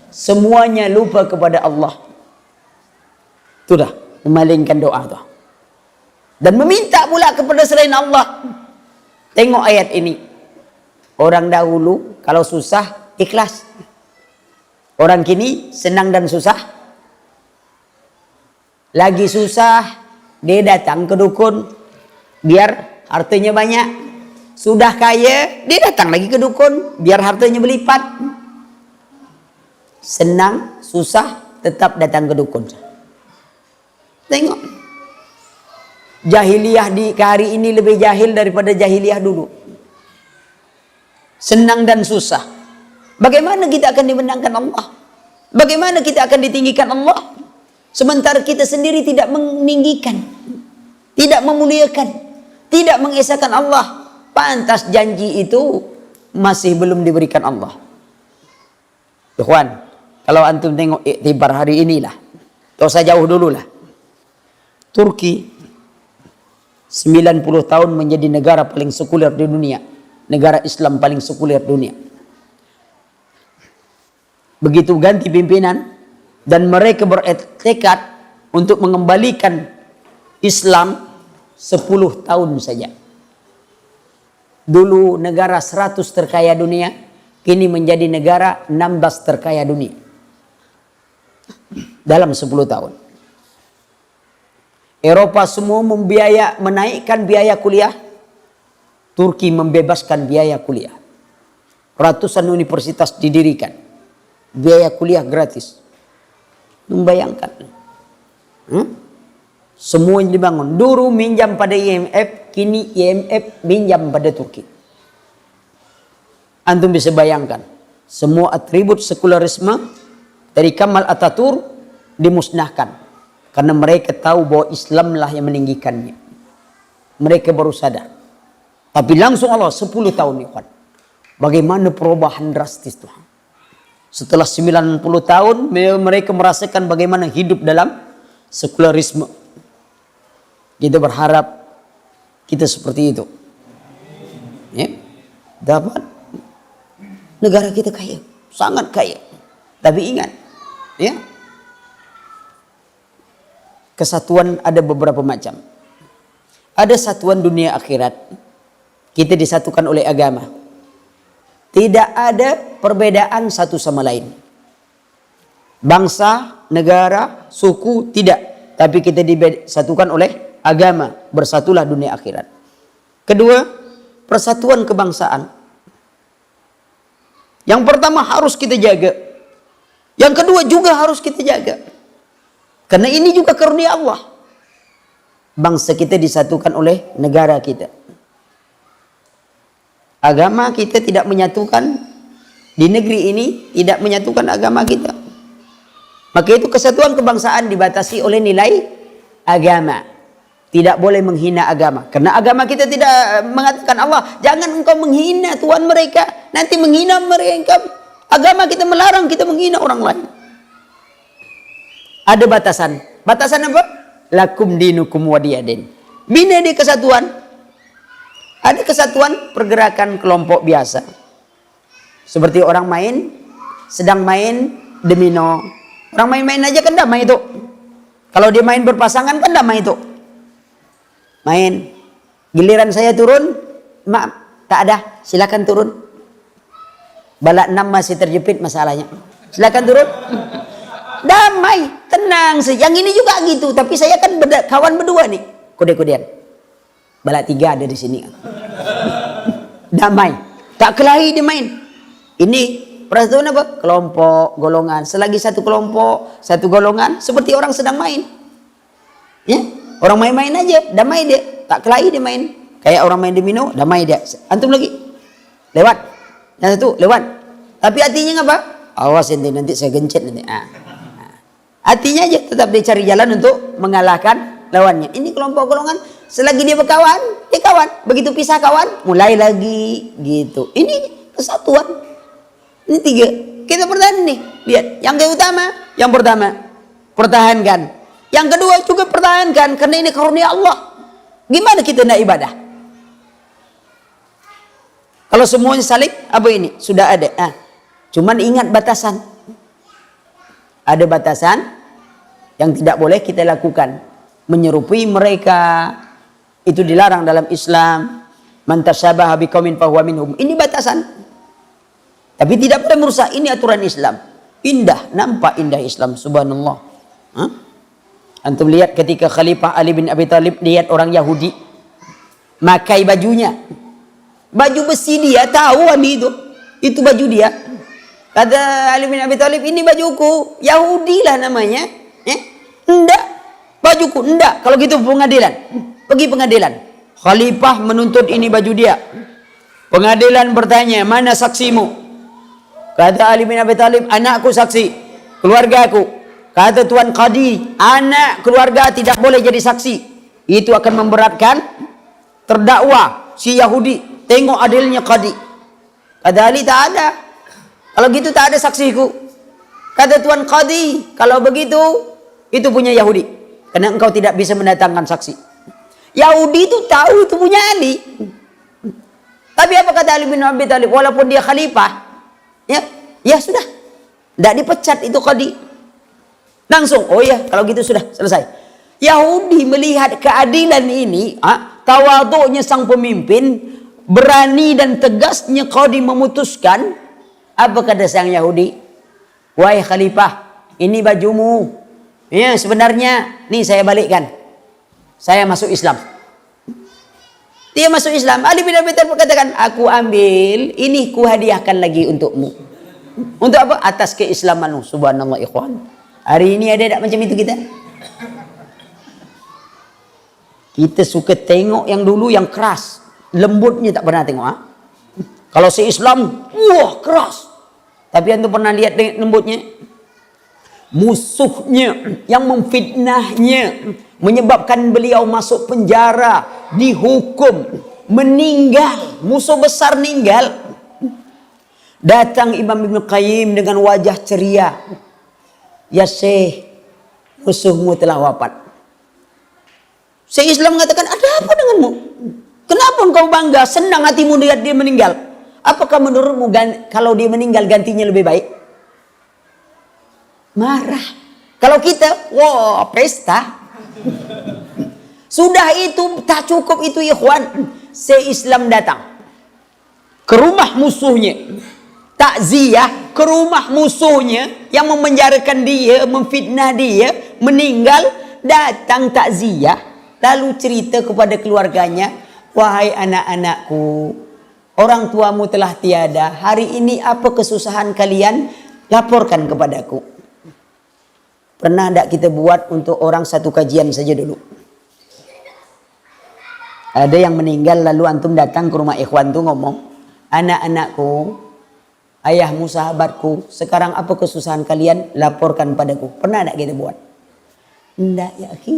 Semuanya lupa kepada Allah. Sudah memalingkan doa tuh. Dan meminta pula kepada selain Allah. Tengok ayat ini. Orang dahulu kalau susah ikhlas. Orang kini senang dan susah. Lagi susah, dia datang ke dukun biar hartanya banyak. Sudah kaya, dia datang lagi ke dukun biar hartanya berlipat. Senang, susah, tetap datang ke dukun. Tengok. Jahiliyah di hari ini lebih jahil daripada jahiliyah dulu. Senang dan susah. Bagaimana kita akan dimenangkan Allah? Bagaimana kita akan ditinggikan Allah? Sementara kita sendiri tidak meninggikan, tidak memuliakan, tidak mengesahkan Allah. Pantas janji itu masih belum diberikan Allah. Ikhwan, kalau antum tengok iktibar hari inilah, Tak usah jauh dulu lah. Turki 90 tahun menjadi negara paling sekuler di dunia. Negara Islam paling sekuler dunia. Begitu ganti pimpinan dan mereka bertekad untuk mengembalikan Islam 10 tahun saja. Dulu negara 100 terkaya dunia, kini menjadi negara 16 terkaya dunia. Dalam 10 tahun. Eropa semua menaikkan biaya kuliah. Turki membebaskan biaya kuliah. Ratusan universitas didirikan. Biaya kuliah gratis. Membayangkan. Semua yang dibangun. Dulu minjam pada IMF, kini IMF minjam pada Turki. Antum bisa bayangkan. Semua atribut sekularisme dari Kemal Atatürk dimusnahkan. Karena mereka tahu bahwa Islamlah yang meninggikannya. Mereka baru sadar. Tapi langsung Allah 10 tahun ikhwan. Bagaimana perubahan drastis Tuhan. Setelah 90 tahun mereka merasakan bagaimana hidup dalam sekularisme. Kita berharap kita seperti itu. Ya. Dapat negara kita kaya, sangat kaya. Tapi ingat, ya. Kesatuan ada beberapa macam. Ada satuan dunia akhirat. Kita disatukan oleh agama. Tidak ada perbedaan satu sama lain. Bangsa, negara, suku, tidak. Tapi kita disatukan oleh agama. Bersatulah dunia akhirat. Kedua, persatuan kebangsaan. Yang pertama harus kita jaga. Yang kedua juga harus kita jaga. Karena ini juga karunia Allah. Bangsa kita disatukan oleh negara kita. Agama kita tidak menyatukan. Di negeri ini tidak menyatukan agama kita. Maka itu kesatuan kebangsaan dibatasi oleh nilai agama. Tidak boleh menghina agama. Karena agama kita tidak mengatakan Allah, jangan engkau menghina Tuhan mereka. Nanti menghina mereka. Agama kita melarang kita menghina orang lain. Ada batasan. Batasan apa? Lakum dinukum waliyadin. Bina di kesatuan. Ada kesatuan pergerakan kelompok biasa. Seperti orang sedang main domino. Orang main-main aja kan damai itu. Kalau dia main berpasangan kan damai itu. Main. Giliran saya turun, maaf, tak ada. Silakan turun. Balak 6 masih terjepit masalahnya. Silakan turun. Damai, tenang. Yang ini juga gitu, tapi saya kan kawan berdua nih. Kode-kodean. Balak 3 ada di sini. Damai. Tak kelahi dia main. Ini persatuan apa? Kelompok, golongan. Selagi satu kelompok, satu golongan, seperti orang sedang main. Ya, orang main-main aja, damai dia. Tak kelahi dia main. Kayak orang main domino, damai dia. Antum lagi. Lewat. Yang satu lewat. Tapi artinya apa? Awas nanti saya gencet nanti. Artinya aja tetap dia cari jalan untuk mengalahkan lawannya. Ini kelompok golongan, selagi dia berkawan, dia kawan. Begitu pisah kawan, mulai lagi gitu. Ini kesatuan. Ini 3. Kita pertahankan nih. Lihat, yang pertama pertahankan. Yang kedua juga pertahankan karena ini karunia Allah. Gimana kita nak ibadah? Kalau semuanya saling apa ini? Sudah ada. Cuman ingat batasan. Ada batasan yang tidak boleh kita lakukan. Menyerupai mereka itu dilarang dalam Islam. Man tasyabaha biqaumin fahuwa minhum. Ini batasan. Tapi tidak boleh merusak. Ini aturan Islam. Indah, nampak indah Islam, subhanallah. Antum lihat ketika Khalifah Ali bin Abi Thalib lihat orang Yahudi makai bajunya. Baju besi dia, tahu Ali itu baju dia. Kata Ali bin Abi Thalib, ini bajuku. Yahudi lah namanya. Enggak. Bajuku. Enggak. Kalau gitu pengadilan. Pergi pengadilan. Khalifah menuntut ini baju dia. Pengadilan bertanya, mana saksimu? Kata Ali bin Abi Thalib, anakku saksi. Keluargaku. Kata Tuan Qadi, anak keluarga tidak boleh jadi saksi. Itu akan memberatkan terdakwa si Yahudi. Tengok adilnya Qadi. Kata Ali, tak ada. Kalau gitu tak ada saksiku. Kata Tuan Qadi, kalau begitu Itu punya Yahudi. Karena engkau tidak bisa mendatangkan saksi. Yahudi itu tahu itu punya Ali. Tapi apa kata Ali bin Abi Thalib? Walaupun dia khalifah, ya sudah. Tidak dipecat itu qadi. Langsung, oh ya, kalau gitu sudah selesai. Yahudi melihat keadilan ini, tawaduknya sang pemimpin, berani dan tegasnya qadi memutuskan. Apa kata sang Yahudi? Wahai khalifah, ini bajumu. Ya, sebenarnya, nih saya balikkan. Saya masuk Islam. Dia masuk Islam. Ali bin Abi Thalib katakan, aku ambil, ini ku hadiahkan lagi untukmu. Untuk apa? Atas keislamanmu. Subhanallah ikhwan. Hari ini ada tak macam itu kita? Kita suka tengok yang dulu yang keras. Lembutnya tak pernah tengok. Kalau se-Islam, wah keras. Tapi antum pernah lihat lembutnya? Musuhnya yang memfitnahnya, menyebabkan beliau masuk penjara, dihukum, meninggal, musuh besar meninggal. Datang Imam Ibn Qayyim dengan wajah ceria. Ya Syekh, musuhmu telah wafat. Syekh Islam mengatakan, ada apa denganmu? Kenapa engkau bangga, senang hatimu lihat dia meninggal? Apakah menurutmu kalau dia meninggal gantinya lebih baik? Marah. Kalau kita, wah pesta. Sudah itu tak cukup itu ikhwan. Se-Islam datang ke rumah musuhnya, takziah ke rumah musuhnya yang memenjarakan dia, memfitnah dia, meninggal. Datang takziah, lalu cerita kepada keluarganya, wahai anak-anakku, orang tuamu telah tiada. Hari ini apa kesusahan kalian? Laporkan kepadaku. Pernah tak kita buat untuk orang satu kajian saja dulu? Ada yang meninggal lalu antum datang ke rumah ikhwan tu ngomong, anak-anakku, ayahmu, sahabatku, sekarang apa kesusahan kalian? Laporkan padaku. Pernah tak kita buat? Tidak ya akhi.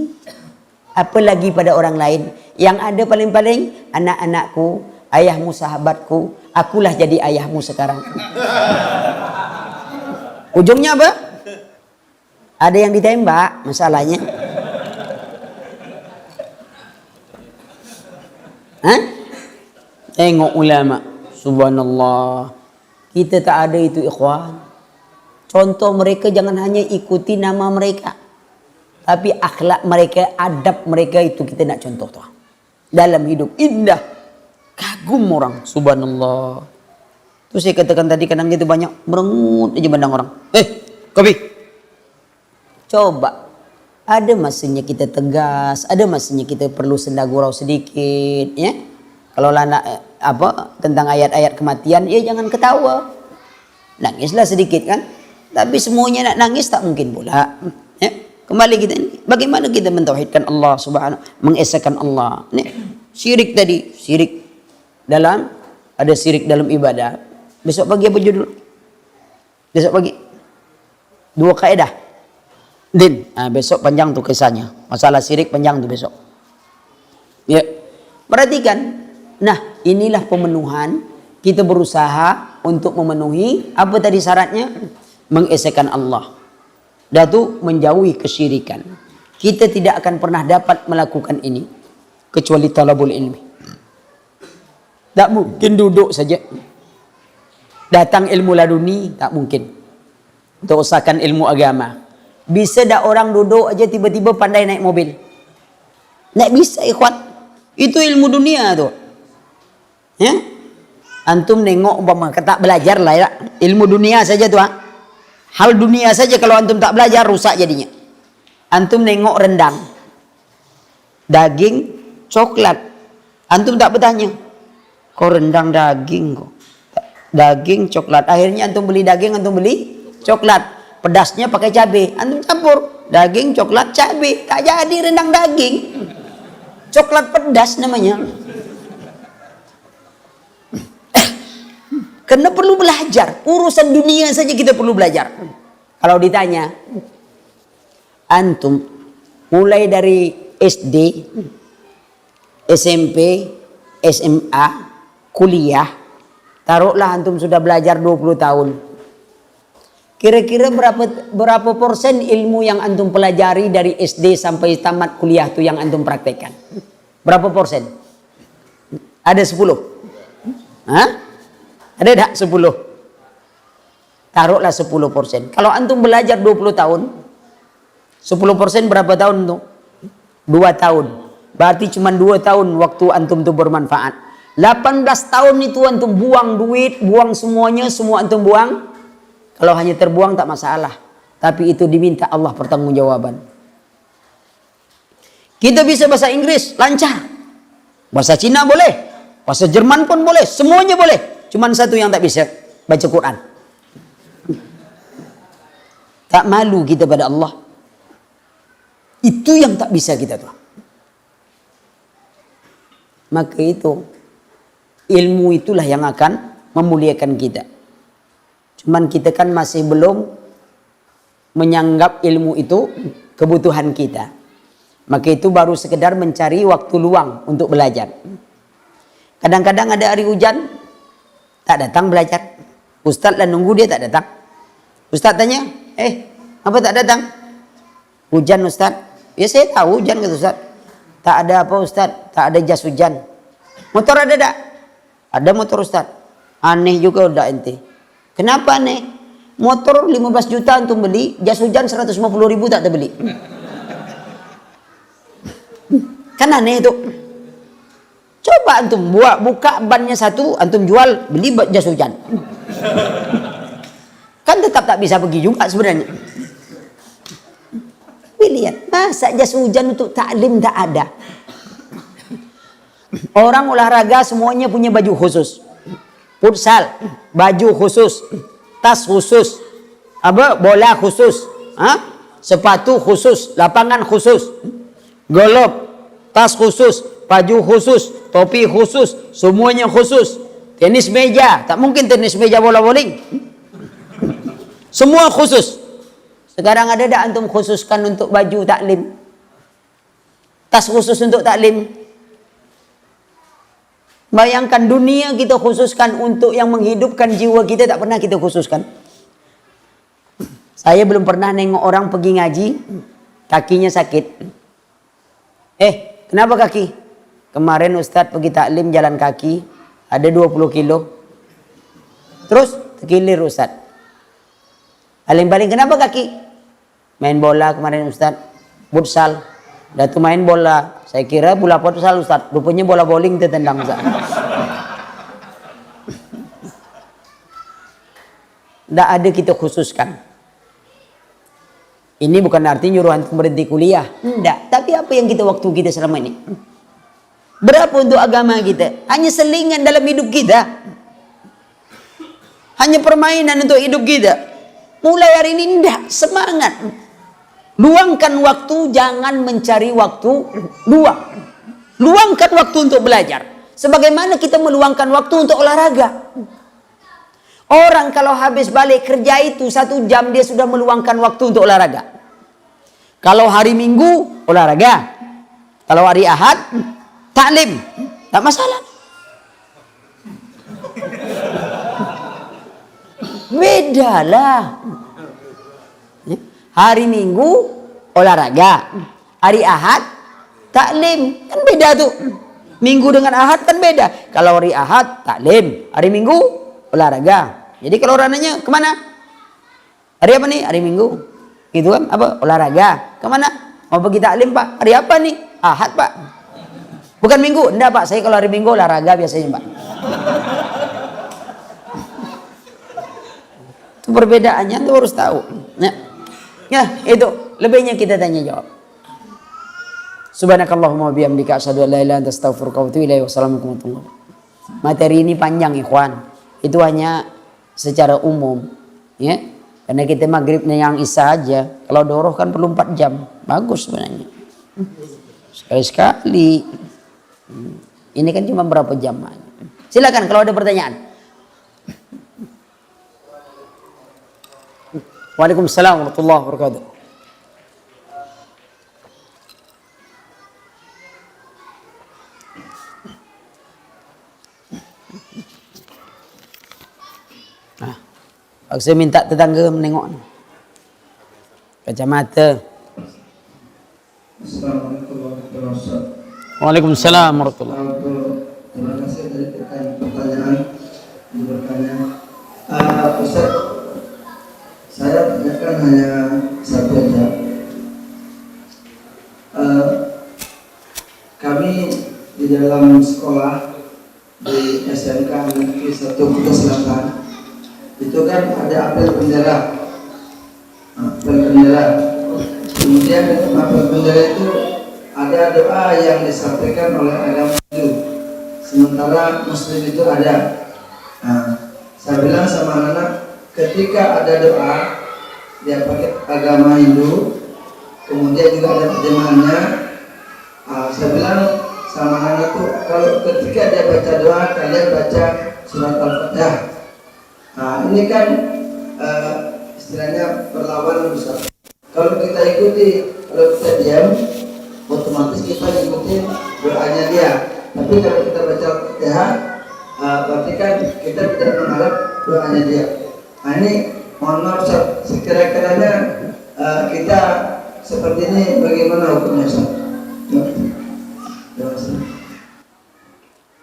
Apalagi pada orang lain. Yang ada paling-paling anak-anakku, ayahmu, sahabatku, akulah jadi ayahmu sekarang. Ujungnya apa? Ada yang ditembak masalahnya. Tengok ulama. Subhanallah. Kita tak ada itu ikhwan. Contoh mereka jangan hanya ikuti nama mereka. Tapi akhlak mereka, adab mereka itu kita nak contoh tuh. Dalam hidup indah. Kagum orang. Subhanallah. Terus saya katakan tadi kadang itu banyak merengut aja pandang orang. Kopi. Coba, ada masanya kita tegas, ada masanya kita perlu senda gurau sedikit, ya. Kalau tentang ayat-ayat kematian, ya jangan ketawa, nangislah sedikit kan. Tapi semuanya nak nangis tak mungkin pula. Ya. Kembali kita ini, bagaimana kita mentauhidkan Allah Subhanahu, mengesahkan Allah. Nih, syirik tadi, syirik ada syirik dalam ibadah. Besok pagi apa judul? Besok pagi 2 kaidah. Besok panjang tuh kisahnya. Masalah syirik panjang tuh besok. Ya, perhatikan. Nah, inilah pemenuhan. Kita berusaha untuk memenuhi apa tadi syaratnya? Mengesahkan Allah. Dan itu menjauhi kesyirikan. Kita tidak akan pernah dapat melakukan ini kecuali talabul ilmi. Tak mungkin duduk saja. Datang ilmu laduni tak mungkin. Untuk usahakan ilmu agama. Bisa dah orang duduk aja tiba-tiba pandai naik mobil? Tak bisa ikhwan. Itu ilmu dunia tu. Ya? Antum nengok umpama tak belajar lah ya. Ilmu dunia saja tu. Hal dunia saja kalau antum tak belajar rusak jadinya. Antum nengok rendang, daging, coklat. Antum tak bertanya, kok rendang daging kok? Daging, coklat. Akhirnya antum beli daging, antum beli coklat. Pedasnya pakai cabai, antum campur daging, coklat, cabai, tak jadi rendang daging, coklat pedas namanya. Karena perlu belajar, urusan dunia saja kita perlu belajar. Kalau ditanya, antum mulai dari SD, SMP, SMA, kuliah, taruhlah antum sudah belajar 20 tahun. Kira-kira berapa persen ilmu yang antum pelajari dari SD sampai tamat kuliah tuh yang antum praktekkan? Berapa persen? Ada 10? Hah? Ada tak 10? Taruhlah 10%. Kalau antum belajar 20 tahun, 10% berapa tahun tuh? 2 tahun. Berarti cuma 2 tahun waktu antum tuh bermanfaat. 18 tahun itu antum buang duit, buang semuanya, semua antum buang. Kalau hanya terbuang tak masalah. Tapi itu diminta Allah pertanggungjawaban. Kita bisa bahasa Inggris, lancar. Bahasa Cina boleh. Bahasa Jerman pun boleh. Semuanya boleh. Cuman satu yang tak bisa, baca Quran. Tak malu kita pada Allah. Itu yang tak bisa kita tuh. Maka itu, ilmu itulah yang akan memuliakan kita. Cuman kita kan masih belum menyanggap ilmu itu kebutuhan kita. Maka itu baru sekedar mencari waktu luang untuk belajar. Kadang-kadang ada hari hujan, tak datang belajar. Ustaz lah nunggu dia tak datang. Ustaz tanya, apa tak datang? Hujan Ustaz. Ya saya tahu hujan kata Ustaz. Tak ada apa Ustaz, tak ada jas hujan. Motor ada tak? Ada motor Ustaz. Aneh juga udah ente. Kenapa aneh? Motor 15 juta antum beli, jas hujan 150.000 tak terbeli. Kan aneh itu. Coba antum buka bannya satu, antum jual, beli jas hujan. Kan tetap tak bisa pergi juga sebenarnya. Lihat, masa jas hujan untuk taklim tak ada? Orang olahraga semuanya punya baju khusus. Futsal, baju khusus, tas khusus, bola khusus, sepatu khusus, lapangan khusus, golop, tas khusus, baju khusus, topi khusus, semuanya khusus. Tenis meja, tak mungkin tenis meja bola bowling. Semua khusus. Sekarang ada tak antum khususkan untuk baju taklim? Tas khusus untuk taklim? Bayangkan dunia kita khususkan untuk yang menghidupkan jiwa kita, tak pernah kita khususkan. Saya belum pernah nengok orang pergi ngaji, kakinya sakit. Kenapa kaki? Kemarin Ustadz pergi taklim jalan kaki, ada 20 kilo. Terus terkilir Ustadz. Paling-paling kenapa kaki? Main bola kemarin Ustadz, futsal. Dah tu main bola. Saya kira bola futsal Ustaz. Rupanya bola bowling tertendang Ustaz. Tak ada kita khususkan. Ini bukan arti nyuruh antum berhenti kuliah. Tidak. Tapi apa yang kita waktu kita selama ini? Berapa untuk agama kita? Hanya selingan dalam hidup kita. Hanya permainan untuk hidup kita. Mulai hari ini tidak. Semangat. Luangkan waktu, jangan mencari waktu luang. Luangkan waktu untuk belajar. Sebagaimana kita meluangkan waktu untuk olahraga. Orang kalau habis balik kerja itu 1 jam dia sudah meluangkan waktu untuk olahraga. Kalau hari Minggu, olahraga. Kalau hari Ahad, taklim. Tak masalah. Bedalah. Hari Minggu olahraga, hari Ahad taklim, kan beda tuh. Minggu dengan Ahad kan beda. Kalau hari Ahad taklim, hari Minggu olahraga. Jadi kalau orang nanya kemana? Hari apa nih? Hari Minggu. Gitu kan? Apa? Olahraga. Kemana? Mau pergi taklim Pak. Hari apa nih? Ahad Pak. Bukan Minggu. Enggak Pak. Saya kalau hari Minggu olahraga biasanya Pak. Itu perbedaannya tuh harus tahu. Ya, itu lebihnya kita tanya jawab. Subhanakallahumma bihamdika asyhadu an la ilaha illa anta astaghfiruka wa atubu ilaik. Wassalamualaikum warahmatullahi wabarakatuh. Materi ini panjang ikhwan. Itu hanya secara umum, ya. Karena kita maghribnya yang isya aja. Kalau doroh kan perlu 4 jam. Bagus sebenarnya. Sekali-sekali. Ini kan cuma berapa jam aja. Silakan kalau ada pertanyaan. Waalaikumsalam warahmatullahi wabarakatuh. Paksa minta tetangga menengok. Kacamata. Assalamualaikum warahmatullahi wabarakatuh. Waalaikumsalam warahmatullahi. Terima kasih dari pertanyaan yang bertanya. Ustaz, saya tanyakan hanya satu saja. Kami di dalam sekolah di SMK Negeri 1 Kuta Selatan itu kan ada apel bendera. Apel bendera. Kemudian apel bendera itu ada doa yang disampaikan oleh agama Hindu, sementara Muslim itu ada. Saya bilang sama anak, ketika ada doa dia pakai agama Hindu, kemudian juga ada terjemahannya. Saya bilang sama anak tuh, kalau ketika dia baca doa, kalian baca surat Al-Fatihah. Ini kan istilahnya perlawanan besar. Kalau kita ikuti, kalau kita diam, otomatis kita ikuti doanya dia. Tapi kalau kita baca Al-Fatihah, berarti kan kita tidak mengharap doanya dia. Ini mohon maaf, sekira-kiranya kita seperti ini bagaimana hukumnya, Ustaz?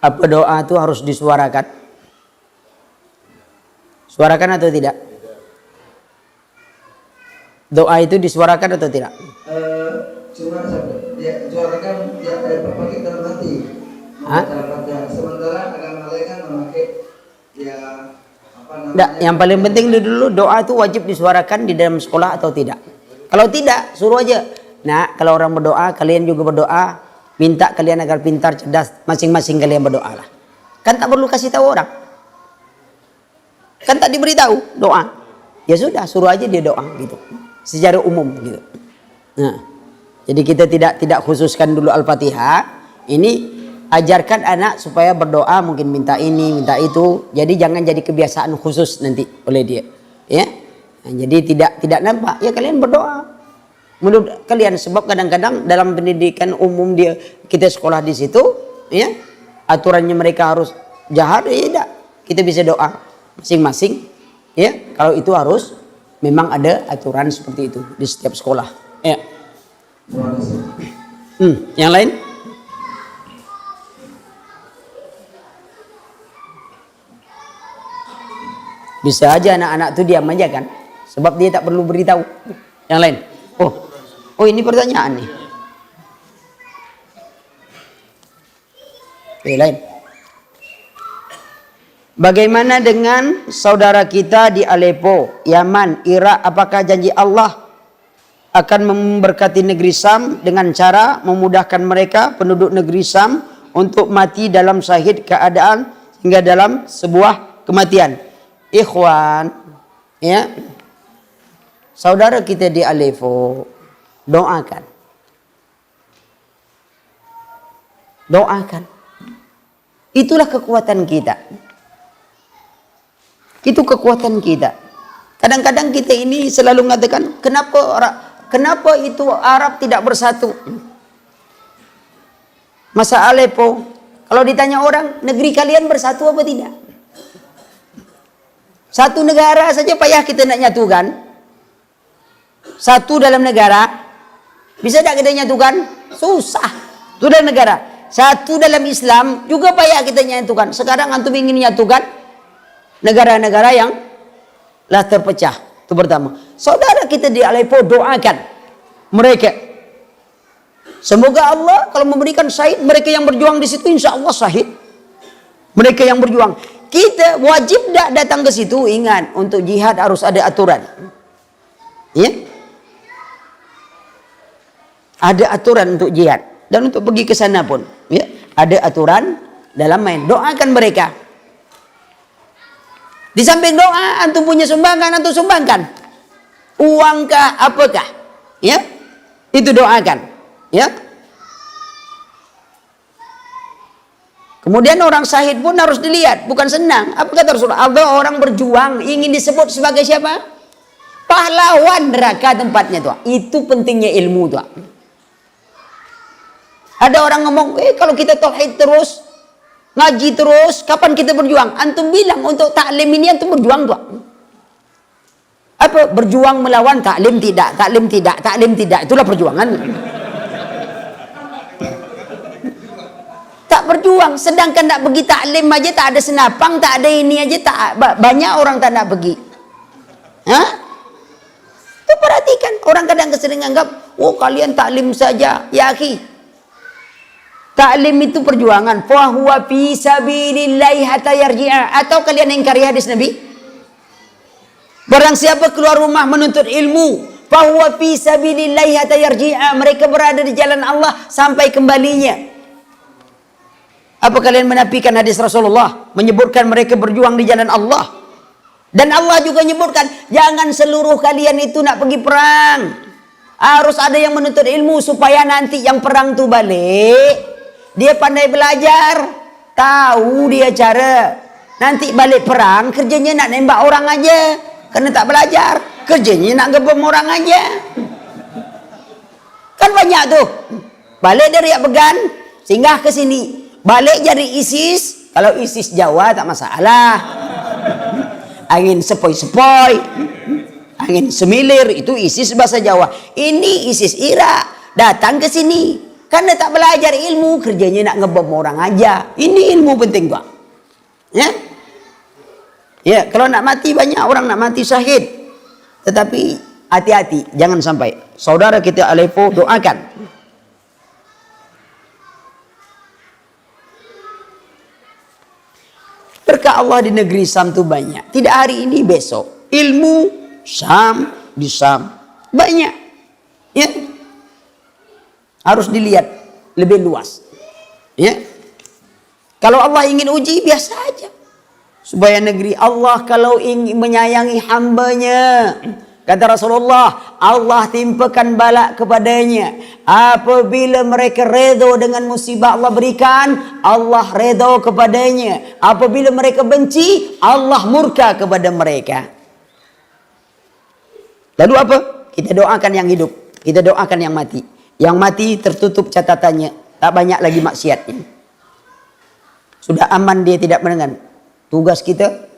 Apa doa itu harus disuarakan? Suarakan atau tidak? Doa itu disuarakan atau tidak? Cuma dia suarakan dia pakai dalam hati. Sementara agama lain kan memakai ya apa namanya? Nggak, yang paling penting dulu doa itu wajib disuarakan di dalam sekolah atau tidak. Kalau tidak, suruh aja. Nah, kalau orang berdoa, kalian juga berdoa. Minta kalian agar pintar, cerdas. Masing-masing kalian berdoa lah. Kan tak perlu kasih tahu orang. Kan tak diberitahu doa. Ya sudah, suruh aja dia doa gitu. Secara umum gitu. Nah, jadi kita tidak khususkan dulu Al-Fatihah. Ini ajarkan anak supaya berdoa, mungkin minta ini, minta itu. Jadi jangan jadi kebiasaan khusus nanti oleh dia. Ya. Nah, jadi tidak nampak. Ya kalian berdoa. Menurut kalian, sebab kadang-kadang dalam pendidikan umum kita sekolah di situ, ya aturannya mereka harus jahat, ya tidak. Kita bisa doa masing-masing, ya kalau itu harus memang ada aturan seperti itu di setiap sekolah. Ya. Yang lain? Bisa aja anak-anak itu diam aja kan, sebab dia tak perlu beritahu. Yang lain? Oh ini pertanyaan nih. Oke, lain. Bagaimana dengan saudara kita di Aleppo, Yaman, Irak? Apakah janji Allah akan memberkati negeri Sam dengan cara memudahkan mereka penduduk negeri Sam untuk mati dalam syahid keadaan hingga dalam sebuah kematian? Ikhwan, ya. Saudara kita di Aleppo, doakan. Doakan. Itulah kekuatan kita. Itu kekuatan kita. Kadang-kadang kita ini selalu mengatakan, kenapa itu Arab tidak bersatu? Masa Aleppo, kalau ditanya orang, negeri kalian bersatu apa tidak? Satu negara saja payah kita nak nyatukan. Satu dalam negara, bisa tak kita nyatukan? Susah. Itu dalam negara. Satu dalam Islam juga payah kita nyatukan. Sekarang antum ingin nyatukan negara-negara yang lah terpecah. Itu pertama. Saudara kita di Aleppo, doakan mereka. Semoga Allah kalau memberikan syahid, mereka yang berjuang di situ insya Allah syahid. Mereka yang berjuang. Kita wajib tak datang ke situ. Ingat, untuk jihad harus ada aturan. Ya? Ada aturan untuk jihad. Dan untuk pergi ke sana pun. Ya? Ada aturan dalam main. Doakan mereka. Di samping doa, antum punya sumbangan, antum sumbangkan. Uangkah, apakah? Ya? Itu doakan. Ya? Kemudian orang syahid pun harus dilihat, bukan senang. Apa kata Rasulullah? Ada orang berjuang ingin disebut sebagai siapa? Pahlawan neraka tempatnya tuh. Itu pentingnya ilmu tuh. Ada orang ngomong, kalau kita tauhid terus, ngaji terus, kapan kita berjuang? Antum bilang untuk taklim ini antum berjuang tuh. Apa? Berjuang melawan taklim tidak, taklim tidak, taklim tidak. Itulah perjuangan. Tak berjuang, sedangkan nak pergi taklim aja tak ada senapang, tak ada ini aja, tak banyak orang tak nak pergi. Hah? Tu perhatikan, orang kadang sering anggap, oh kalian taklim saja. Ya akhi, taklim itu perjuangan. Fa huwa fi sabilillahi hatta yarji'a. Atau kalian ingkari hadis Nabi? Barang siapa keluar rumah menuntut ilmu, fa huwa fi sabilillahi hatta yarji'a. Mereka berada di jalan Allah sampai kembalinya. Apa kalian menafikan hadis Rasulullah menyebutkan mereka berjuang di jalan Allah? Dan Allah juga menyebutkan, jangan seluruh kalian itu nak pergi perang. Harus ada yang menuntut ilmu supaya nanti yang perang tu balik, dia pandai belajar, tahu dia cara. Nanti balik perang kerjanya nak nembak orang aja, karena tak belajar. Kerjanya nak gebom orang aja. Kan banyak tuh. Balik dari Abegan, singgah ke sini. Balik jadi ISIS. Kalau ISIS Jawa tak masalah. Angin sepoi-sepoi, angin semilir, itu ISIS bahasa Jawa. Ini ISIS Irak, datang ke sini karena tak belajar ilmu, kerjanya nak ngebom orang aja. Ini ilmu penting Pak. Ya, ya, kalau nak mati banyak orang nak mati syahid, tetapi hati-hati jangan sampai. Saudara kita Aleppo, doakan. Berkah Allah di negeri Syam itu banyak. Tidak hari ini, besok. Ilmu Syam, di Syam banyak. Ya, harus dilihat lebih luas. Ya, kalau Allah ingin uji biasa aja. Supaya negeri Allah kalau ingin menyayangi hambanya, kata Rasulullah, Allah timpakan bala kepadanya. Apabila mereka redha dengan musibah Allah berikan, Allah redha kepadanya. Apabila mereka benci, Allah murka kepada mereka. Lalu apa? Kita doakan yang hidup, kita doakan yang mati. Yang mati tertutup catatannya, tak banyak lagi maksiatnya. Sudah aman, dia tidak mendengar. Tugas kita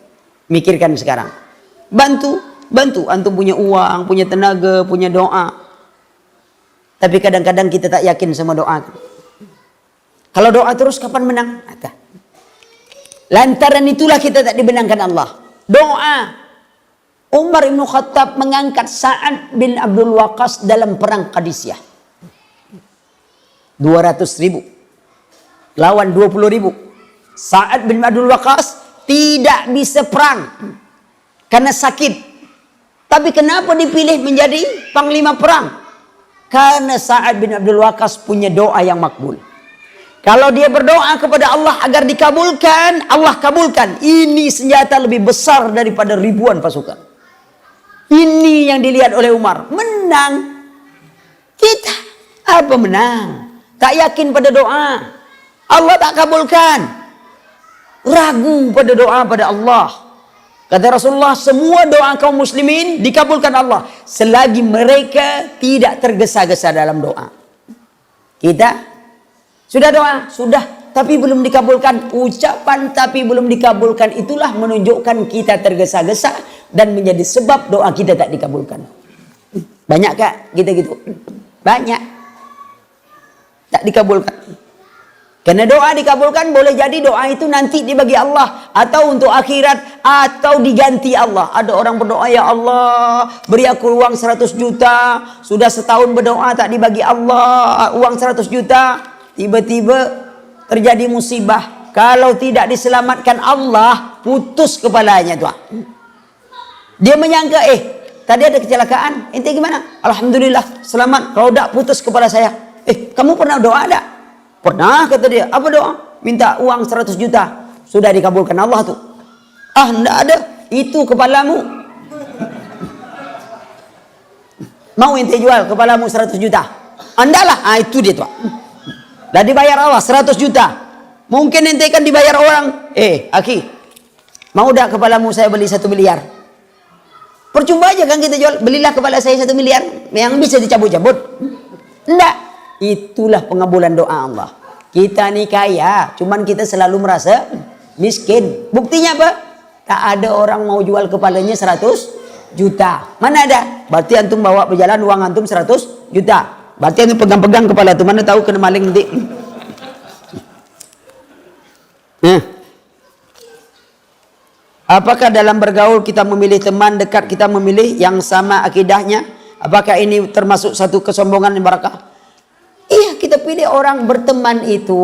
mikirkan sekarang. Bantu, antum punya uang, punya tenaga, punya doa. Tapi kadang-kadang kita tak yakin sama doa. Kalau doa terus kapan menang? Lantaran itulah kita tak dibenangkan Allah. Doa. Umar bin Khattab mengangkat Sa'ad bin Abdul Waqqas dalam perang Qadisiyah. 200.000 lawan 20.000. Sa'ad bin Abdul Waqqas tidak bisa perang karena sakit. Tapi kenapa dipilih menjadi panglima perang? Karena Sa'ad bin Abdul Waqqas punya doa yang makbul. Kalau dia berdoa kepada Allah agar dikabulkan, Allah kabulkan. Ini senjata lebih besar daripada ribuan pasukan. Ini yang dilihat oleh Umar. Menang. Kita apa menang? Tak yakin pada doa. Allah tak kabulkan. Ragu pada doa pada Allah. Kata Rasulullah, semua doa kaum muslimin dikabulkan Allah selagi mereka tidak tergesa-gesa dalam doa. Kita sudah doa, sudah, tapi belum dikabulkan. Ucapan tapi belum dikabulkan itulah menunjukkan kita tergesa-gesa dan menjadi sebab doa kita tak dikabulkan. Banyak kak kita gitu? Banyak tak dikabulkan. Karena doa dikabulkan, boleh jadi doa itu nanti dibagi Allah, atau untuk akhirat, atau diganti Allah. Ada orang berdoa, ya Allah beri aku uang 100 juta. Sudah setahun berdoa tak dibagi Allah uang 100 juta. Tiba-tiba terjadi musibah. Kalau tidak diselamatkan Allah, putus kepalanya tuh. Dia menyangka, tadi ada kecelakaan, ente gimana? Alhamdulillah selamat. Kalau tidak putus kepala saya. Kamu pernah doa tak? Pernah, kata dia. Apa doa? Minta uang 100 juta. Sudah dikabulkan Allah tuh. Enggak ada. Itu kepalamu. Mau ente jual kepalamu 100 juta? Enggak lah. Itu dia tuh. Dah dibayar Allah 100 juta. Mungkin ente kan dibayar orang. Aki, mau dah kepalamu saya beli 1 miliar? Percuma aja kan kita jual. Belilah kepala saya 1 miliar. Yang bisa dicabut-cabut. Enggak. Itulah pengabulan doa Allah. Kita ni kaya, cuman kita selalu merasa miskin. Buktinya apa? Tak ada orang mau jual kepalanya 100 juta. Mana ada? Berarti antum bawa berjalan uang antum 100 juta. Berarti antum pegang-pegang kepala tuh, mana tahu kena maling nanti. Apakah dalam bergaul kita memilih teman dekat, kita memilih yang sama akidahnya? Apakah ini termasuk satu kesombongan yang barakah? Iya, kita pilih orang berteman itu.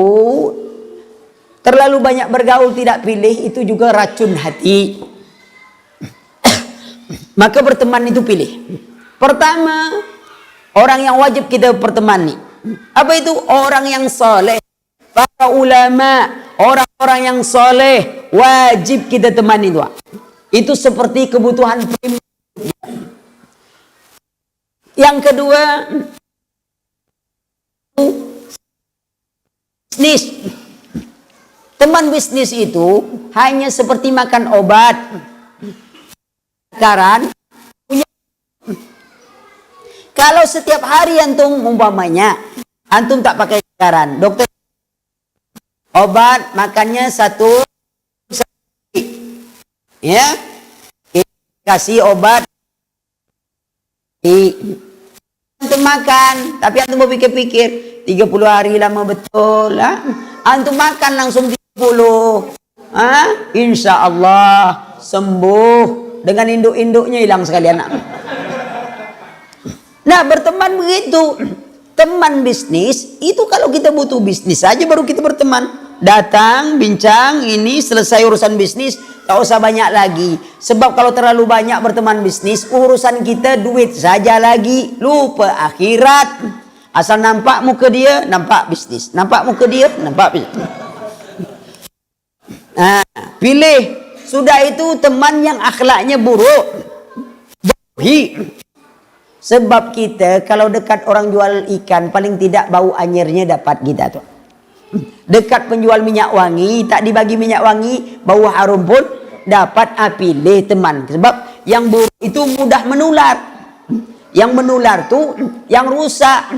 Terlalu banyak bergaul tidak pilih, itu juga racun hati. Maka berteman itu pilih. Pertama, orang yang wajib kita pertemani. Apa itu? Orang yang soleh. Para ulama, orang-orang yang soleh, wajib kita temani itu. Itu seperti kebutuhan primer. Yang kedua, bisnis. Teman bisnis itu hanya seperti makan obat. Sekarang, kalau setiap hari antum umpamanya, antum tak pakai sekarang, dokter obat makannya satu, ya, kasih obat, antum makan, tapi antum mau pikir-pikir, 30 hari lama betul, lah. Antum makan langsung 30, insya Allah sembuh, dengan induk-induknya hilang sekalian. Nah, berteman begitu. Teman bisnis itu kalau kita butuh bisnis saja baru kita berteman. Datang, bincang, ini selesai urusan bisnis, tak usah banyak lagi. Sebab kalau terlalu banyak berteman bisnis, urusan kita duit saja lagi, lupa akhirat. Asal nampak muka dia, nampak bisnis. Nampak muka dia, nampak bisnis. Nah, pilih. Sudah itu teman yang akhlaknya buruk, jauhi. Sebab kita kalau dekat orang jual ikan, paling tidak bau anyirnya dapat kita tuh. Dekat penjual minyak wangi, tak dibagi minyak wangi, bau harum pun dapat. Pilih teman. Sebab yang buruk itu mudah menular. Yang menular tuh yang rusak.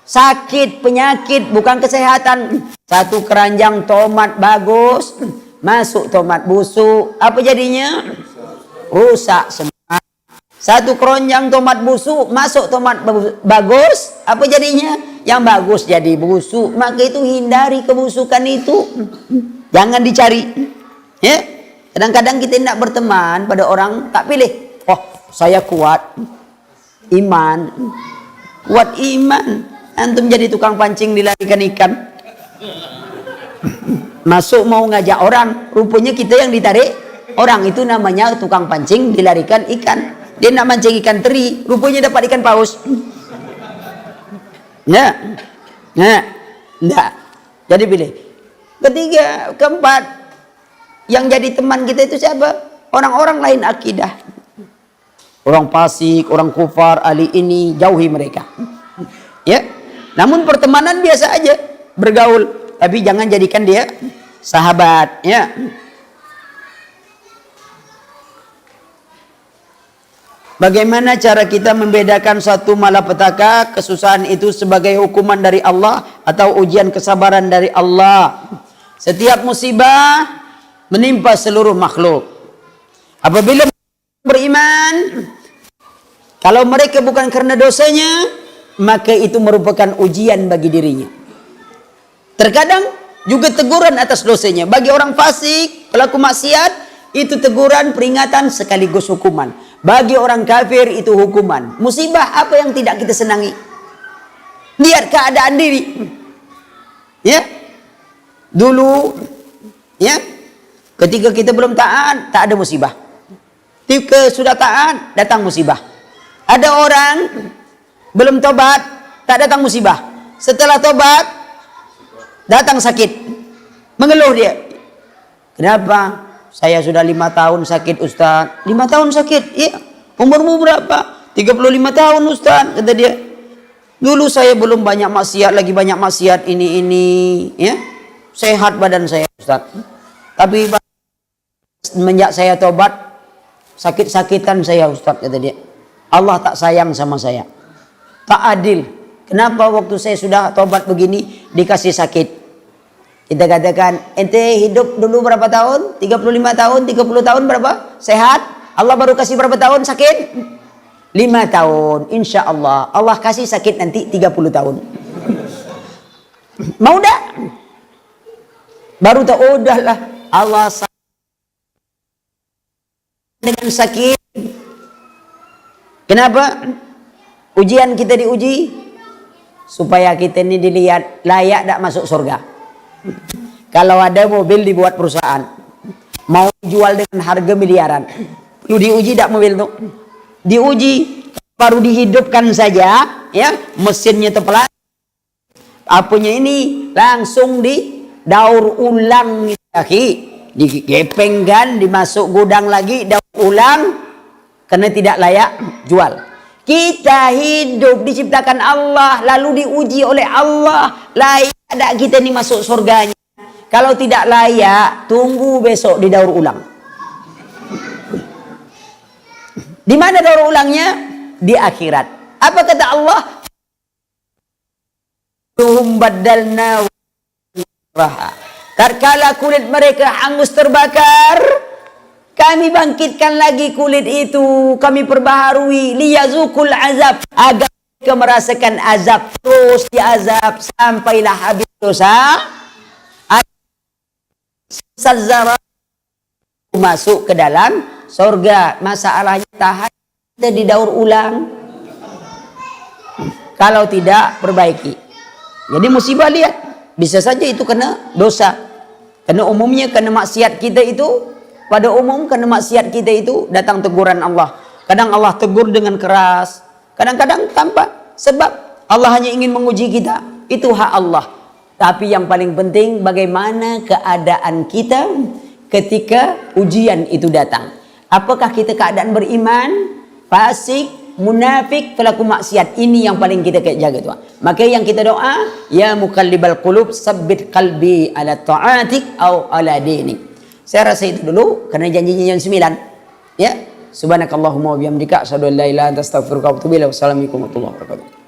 Sakit, penyakit, bukan kesehatan. Satu keranjang tomat bagus, masuk tomat busuk, apa jadinya? Rusak semua. Satu keranjang tomat busuk, masuk tomat bagus, apa jadinya? Yang bagus jadi busuk. Maka itu hindari kebusukan itu. Jangan dicari. Ya. Kadang-kadang kita tidak berteman pada orang, tak pilih. Oh, saya kuat iman. Kuat iman. Antum jadi tukang pancing dilarikan ikan. Masuk mau ngajak orang, rupanya kita yang ditarik orang. Itu namanya tukang pancing dilarikan ikan. Dia nak mancing ikan teri, rupanya dapat ikan paus. Ya, nah, enggak. Jadi pilih. Ketiga, keempat, yang jadi teman kita itu siapa? Orang-orang lain akidah. Orang fasik, orang kufar, ahli ini, jauhi mereka. Ya, namun pertemanan biasa aja, bergaul. Tapi jangan jadikan dia sahabat, ya. Bagaimana cara kita membedakan satu malapetaka, kesusahan itu sebagai hukuman dari Allah atau ujian kesabaran dari Allah? Setiap musibah menimpa seluruh makhluk. Apabila beriman, kalau mereka bukan karena dosanya, maka itu merupakan ujian bagi dirinya. Terkadang juga teguran atas dosanya. Bagi orang fasik, pelaku maksiat, itu teguran, peringatan sekaligus hukuman. Bagi orang kafir itu hukuman. Musibah apa yang tidak kita senangi? Lihat keadaan diri. Ya. Dulu, ya, ketika kita belum taat, tak ada musibah. Ketika sudah taat, datang musibah. Ada orang belum tobat, tak datang musibah. Setelah tobat, datang sakit. Mengeluh dia. Kenapa? Saya sudah 5 tahun sakit, Ustaz. 5 tahun sakit? Iya. Umurmu berapa? 35 tahun, Ustaz. Kata dia. Dulu saya belum banyak maksiat, lagi banyak maksiat ini. Ya. Sehat badan saya, Ustaz. Tapi semenjak saya tobat, sakit-sakitan saya, Ustaz. Kata dia. Allah tak sayang sama saya. Tak adil. Kenapa waktu saya sudah tobat begini, dikasih sakit? Kita katakan, ente hidup dulu berapa tahun? 35 tahun, 30 tahun berapa? Sehat? Allah baru kasih berapa tahun sakit? 5 tahun. Insya Allah. Allah kasih sakit nanti 30 tahun. Mau dah? Baru tahu, oh udahlah. Allah dengan sakit. Kenapa? Ujian kita diuji supaya kita ini dilihat layak tak masuk surga. Kalau ada mobil dibuat perusahaan, mau jual dengan harga miliaran, perlu diuji tak mobil itu? Diuji, baru dihidupkan saja, ya mesinnya terpelan, apanya ini langsung didaur ulang, digepengkan, dimasuk gudang lagi, daur ulang, karena tidak layak jual. Kita hidup diciptakan Allah, lalu diuji oleh Allah, layak tak kita ini masuk surganya? Kalau tidak layak, tunggu besok didaur ulang. Di mana daur ulangnya? Di akhirat. Apa kata Allah? Badalna raha. Tatkala kulit mereka hangus terbakar, kami bangkitkan lagi kulit itu, kami perbaharui liyazukul azab, agar mereka merasakan azab, terus diazab sampailah habis dosa. Sazara masuk ke dalam surga. Masalahnya tahan kita didaur ulang. Kalau tidak perbaiki. Jadi musibah, lihat, bisa saja itu kena dosa. Karena umumnya kena maksiat kita itu, pada umum kena maksiat kita itu datang teguran Allah. Kadang Allah tegur dengan keras, kadang-kadang tanpa sebab. Allah hanya ingin menguji kita. Itu hak Allah. Tapi yang paling penting bagaimana keadaan kita ketika ujian itu datang. Apakah kita keadaan beriman, fasik, munafik, pelaku maksiat? Ini yang paling kita jaga, tuan. Maka yang kita doa, ya muqallibal qulub, sabbit qalbi ala ta'atik au ala dinik. Saya rasa itu dulu karena janjinya jam 9. Ya. Subhanakallahumma wa bihamdika asyhadu an la ilaha illa anta astaghfiruka wa atubu ilaik. Wassalamualaikum warahmatullahi wabarakatuh.